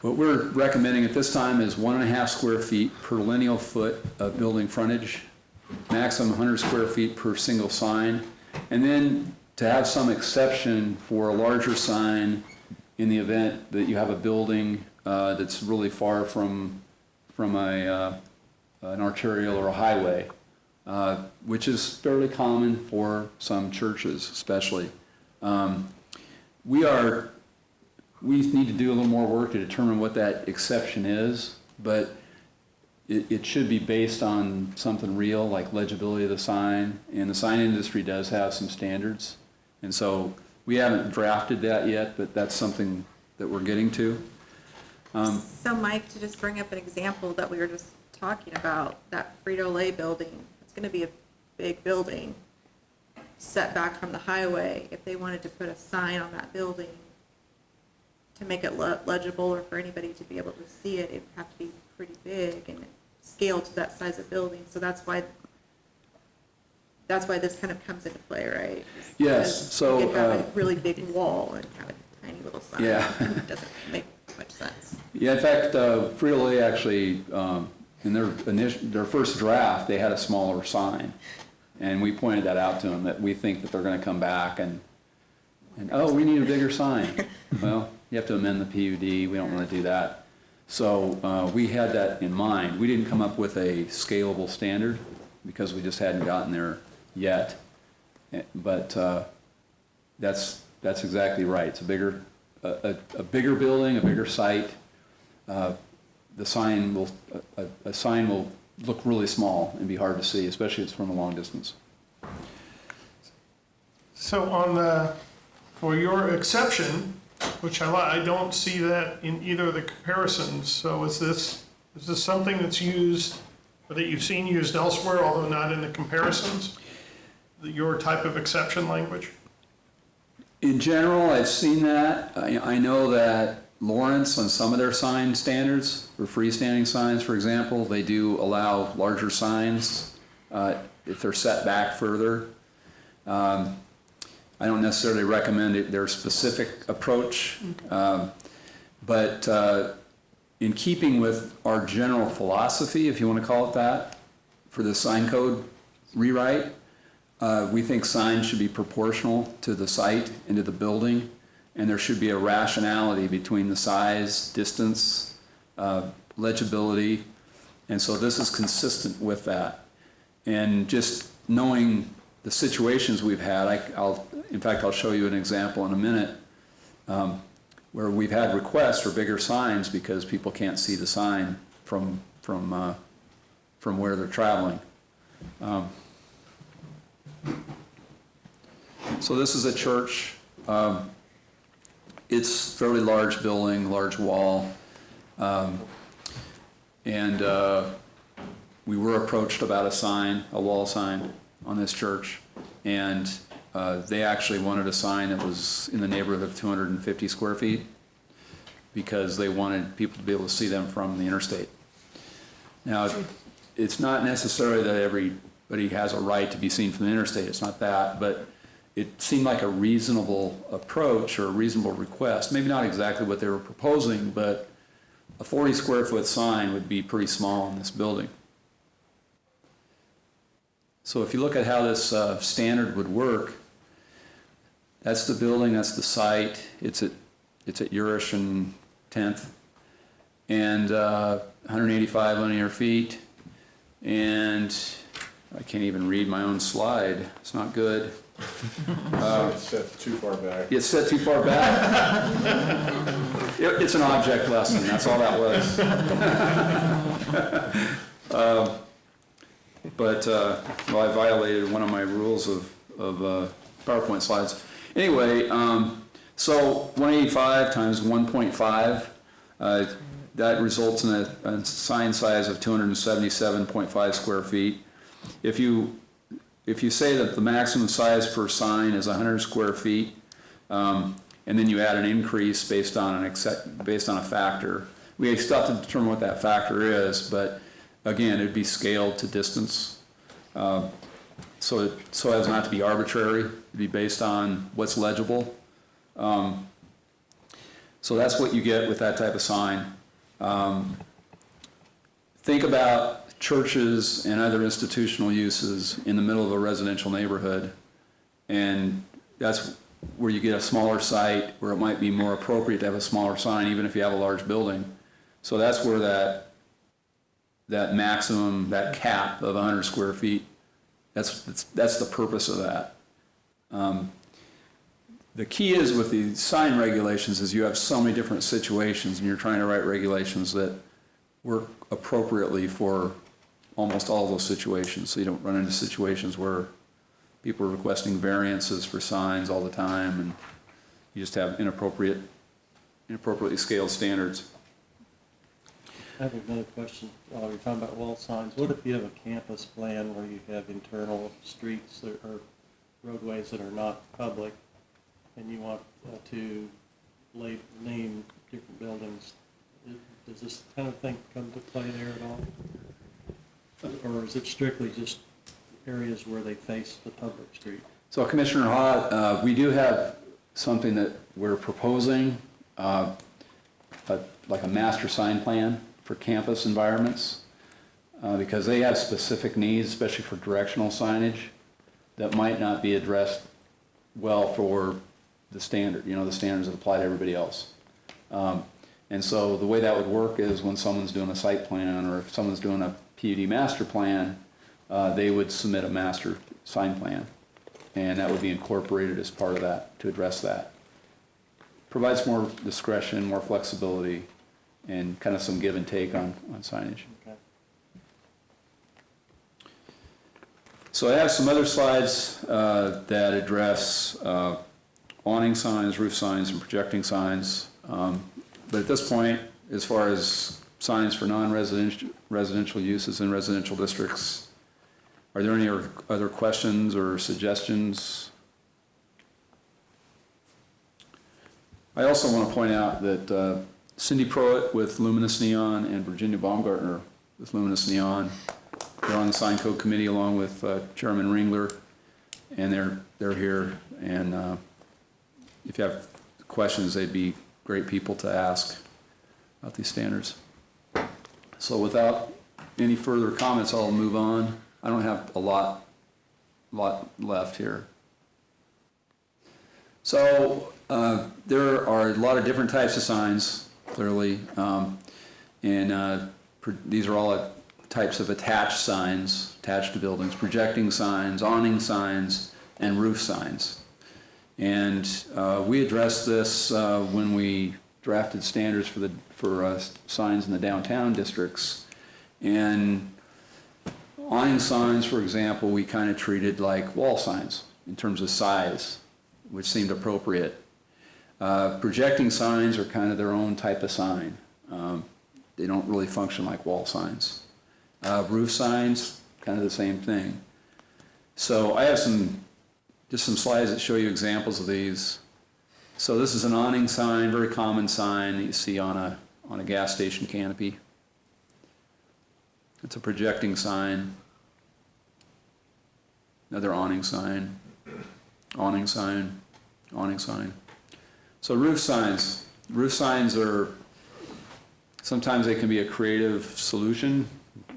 what we're recommending at this time is 1.5 square feet per lineal foot of building frontage, maximum 100 square feet per single sign, and then to have some exception for a larger sign in the event that you have a building that's really far from an arterial or a highway, which is fairly common for some churches especially. We need to do a little more work to determine what that exception is, but it should be based on something real, like legibility of the sign, and the sign industry does have some standards. And so we haven't drafted that yet, but that's something that we're getting to. So Mike, to just bring up an example that we were just talking about, that Frito-Lay building, it's going to be a big building set back from the highway. If they wanted to put a sign on that building to make it legible or for anybody to be able to see it, it would have to be pretty big and scaled to that size of building. So that's why this kind of comes into play, right? Yes. So you could have a really big wall and have a tiny little sign. Yeah. It doesn't make much sense. Yeah, in fact, Frito-Lay actually, in their first draft, they had a smaller sign. And we pointed that out to them, that we think that they're going to come back and oh, we need a bigger sign. Well, you have to amend the PUD. We don't want to do that. So we had that in mind. We didn't come up with a scalable standard because we just hadn't gotten there yet. But that's exactly right. It's a bigger building, a bigger site. A sign will look really small and be hard to see, especially if it's from a long distance. So for your exception, which I don't see that in either of the comparisons. So is this something that's used, or that you've seen used elsewhere, although not in the comparisons? Your type of exception language? In general, I've seen that. I know that Lawrence, on some of their sign standards, for freestanding signs, for example, they do allow larger signs if they're set back further. I don't necessarily recommend their specific approach, but in keeping with our general philosophy, if you want to call it that, for the sign code rewrite, we think signs should be proportional to the site and to the building, and there should be a rationality between the size, distance, legibility, and so this is consistent with that. And just knowing the situations we've had, in fact, I'll show you an example in a minute, where we've had requests for bigger signs because people can't see the sign from where they're traveling. So this is a church. It's a fairly large building, large wall, and we were approached about a wall sign on this church, and they actually wanted a sign that was in the neighborhood of 250 square feet because they wanted people to be able to see them from the interstate. Now, it's not necessarily that everybody has a right to be seen from the interstate, it's not that, but it seemed like a reasonable approach or a reasonable request. Maybe not exactly what they were proposing, but a 40 square foot sign would be pretty small in this building. So if you look at how this standard would work, that's the building, that's the site. It's at Urish and 10th, and 185 linear feet. And I can't even read my own slide. It's not good. It's set too far back. It's set too far back. It's an object lesson. That's all that was. Well, I violated one of my rules of PowerPoint slides. Anyway, so 185 times 1.5, that results in a sign size of 277.5 square feet. If you say that the maximum size per sign is 100 square feet, and then you add an increase based on a factor, we still have to determine what that factor is, but again, it'd be scaled to distance, so as not to be arbitrary. It'd be based on what's legible. So that's what you get with that type of sign. Think about churches and other institutional uses in the middle of a residential neighborhood, and that's where you get a smaller site where it might be more appropriate to have a smaller sign even if you have a large building. So that's where that maximum, that cap of 100 square feet, that's the purpose of that. The key is with the sign regulations is you have so many different situations, and you're trying to write regulations that work appropriately for almost all those situations, so you don't run into situations where people are requesting variances for signs all the time, and you just have inappropriately scaled standards. I have another question. While you're talking about wall signs, what if you have a campus plan where you have internal streets or roadways that are not public, and you want to name different buildings? Does this kind of thing come to play there at all? Or is it strictly just areas where they face the public street? So Commissioner Ha, we do have something that we're proposing, like a master sign plan for campus environments, because they have specific needs, especially for directional signage, that might not be addressed well for the standard, the standards that apply to everybody else. And so the way that would work is when someone's doing a site plan or if someone's doing a PUD master plan, they would submit a master sign plan, and that would be incorporated as part of that to address that. Provides more discretion, more flexibility, and kind of some give and take on signage. Okay. So I have some other slides that address awning signs, roof signs, and projecting signs. But at this point, as far as signs for non-residential uses in residential districts, are there any other questions or suggestions? I also want to point out that Cindy Proett with Luminous Neon and Virginia Baumgartner with Luminous Neon. They're on the sign code committee along with Chairman Ringler, and they're here. And if you have questions, they'd be great people to ask about these standards. So without any further comments, I'll move on. I don't have a lot left here. So there are a lot of different types of signs, clearly, and these are all types of attached signs, attached to buildings, projecting signs, awning signs, and roof signs. And we addressed this when we drafted standards for signs in the downtown districts. And awning signs, for example, we kind of treated like wall signs in terms of size, which seemed appropriate. Projecting signs are kind of their own type of sign. They don't really function like wall signs. Roof signs, kind of the same thing. So I have just some slides that show you examples of these. So this is an awning sign, very common sign that you see on a gas station canopy. It's a projecting sign. Another awning sign, awning sign, awning sign. So roof signs. Roof signs are, sometimes they can be a creative solution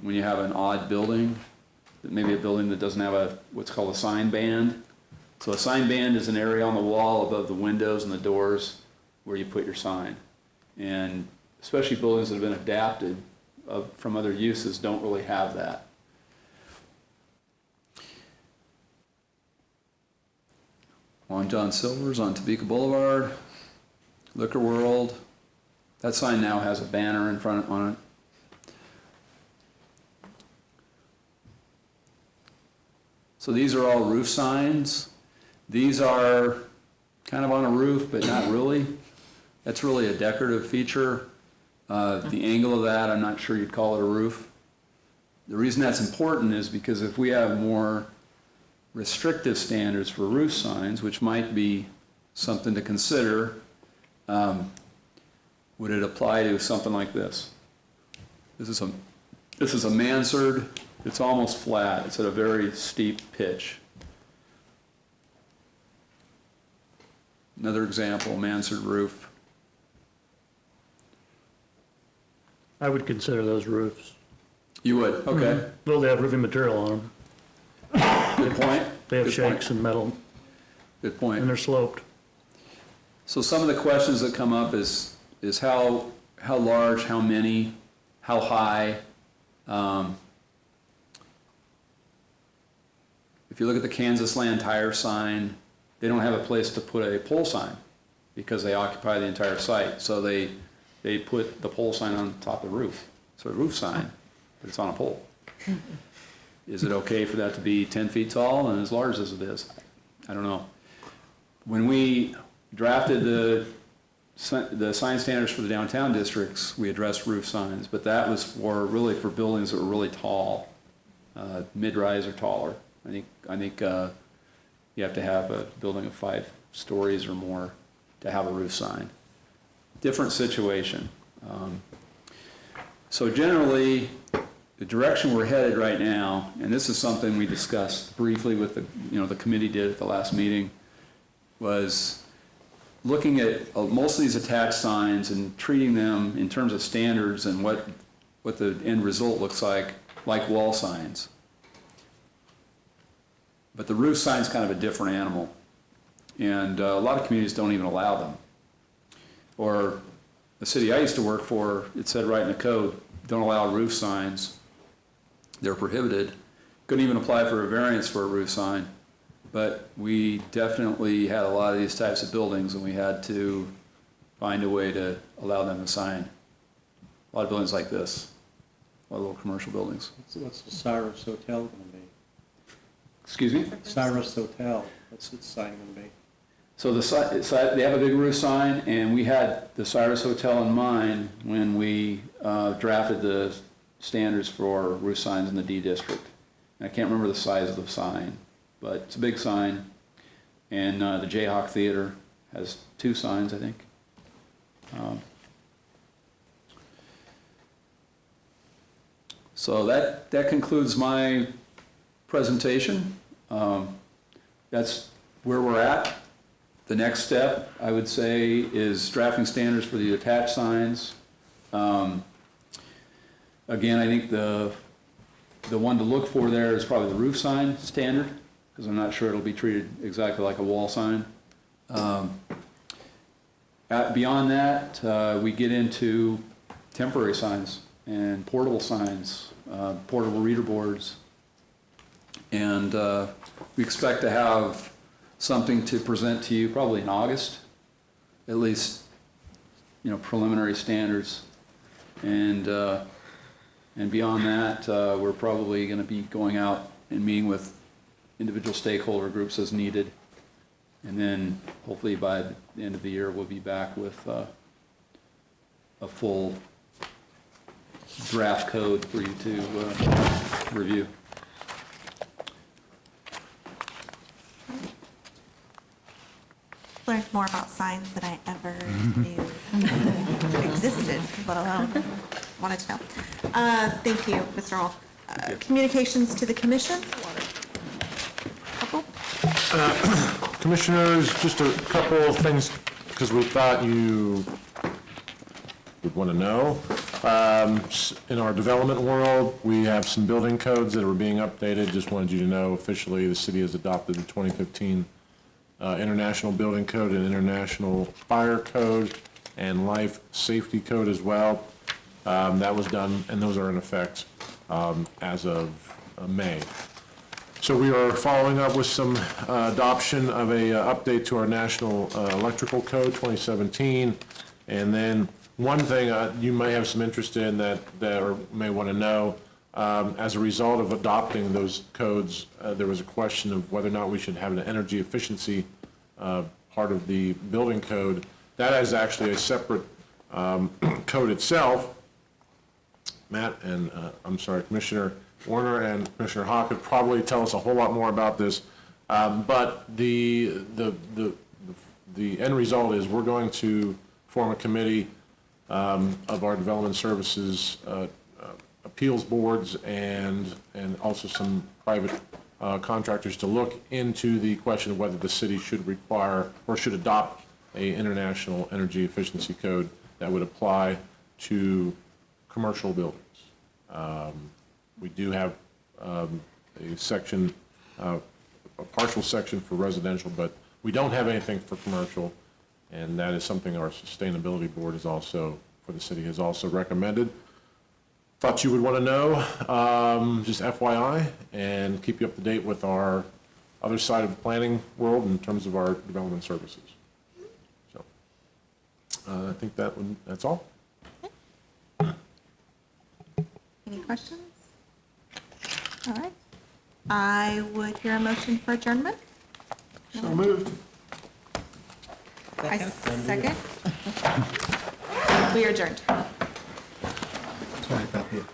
when you have an odd building, maybe a building that doesn't have what's called a sign band. So a sign band is an area on the wall above the windows and the doors where you put your sign. And especially buildings that have been adapted from other uses don't really have that. On John Silver's on Topeka Boulevard, Liquor World. That sign now has a banner in front on it. So these are all roof signs. These are kind of on a roof, but not really. That's really a decorative feature. The angle of that, I'm not sure you'd call it a roof. The reason that's important is because if we have more restrictive standards for roof signs, which might be something to consider, would it apply to something like this? This is a mansard. It's almost flat. It's at a very steep pitch. Another example, mansard roof. I would consider those roofs. You would, okay. Well, they have roofing material on them. Good point. They have Good shakes point. and metal. Good point. And they're sloped. So some of the questions that come up is how large, how many, how high. If you look at the Kansas Land Tire sign, they don't have a place to put a pole sign because they occupy the entire site. So they put the pole sign on top of the roof. So a roof sign, but it's on a pole. Is it okay for that to be 10 feet tall and as large as it is? I don't know. When we drafted the sign standards for the downtown districts, we addressed roof signs, but that was really for buildings that were really tall, mid-rise or taller. I think you have to have a building of 5 stories or more to have a roof sign. Different situation. So generally, the direction we're headed right now, and this is something we discussed briefly with the committee did at the last meeting, was looking at most of these attached signs and treating them in terms of standards and what the end result looks like wall signs. But the roof sign's kind of a different animal, and a lot of communities don't even allow them. Or the city I used to work for, it said right in the code, don't allow roof signs. They're prohibited. Couldn't even apply for a variance for a roof sign. But we definitely had a lot of these types of buildings, and we had to find a way to allow them to sign. A lot of buildings like this, a lot of little commercial buildings. What's the Cyrus Hotel going to be? Excuse me? Cyrus Hotel, what's its sign going to be? So they have a big roof sign, and we had the Cyrus Hotel in mind when we drafted the standards for roof signs in the D district. And I can't remember the size of the sign, but it's a big sign. And the Jayhawk Theater has 2 signs, I think. So that concludes my presentation. That's where we're at. The next step, I would say, is drafting standards for the attached signs. Again, I think the one to look for there is probably the roof sign standard, because I'm not sure it'll be treated exactly like a wall sign. Beyond that, we get into temporary signs and portable signs, portable reader boards. And we expect to have something to present to you probably in August, at least, preliminary standards. And beyond that, we're probably going to be going out and meeting with individual stakeholder groups as needed. And then hopefully by the end of the year, we'll be back with a full draft code for you to review. Learned more about signs than I ever knew existed, let alone wanted to know. Thank you, Mr. Hall. Communications to the commission? Couple? Commissioners, just a couple of things, because we thought you would want to know. In our development world, we have some building codes that are being updated. Just wanted you to know officially the city has adopted the 2015 International Building Code and International Fire Code and Life Safety Code as well. That was done, and those are in effect as of May. So we are following up with some adoption of a update to our National Electrical Code 2017. And then one thing you may have some interest in that or may want to know, as a result of adopting those codes, there was a question of whether or not we should have an energy efficiency part of the building code. That is actually a separate code itself. Matt and, Commissioner Warner and Commissioner Hawk could probably tell us a whole lot more about this. But the end result is we're going to form a committee of our development services appeals boards and also some private contractors to look into the question of whether the city should require or should adopt a international energy efficiency code that would apply to commercial buildings. We do have a section, a partial section for residential, but we don't have anything for commercial, and that is something our sustainability board is also, for the city, has also recommended. Thought you would want to know, just FYI, and keep you up to date with our other side of the planning world in terms of our development services. So I think that's all. Any questions? All right. I would hear a motion for adjournment. So moved. I second. We are adjourned. Sorry about that.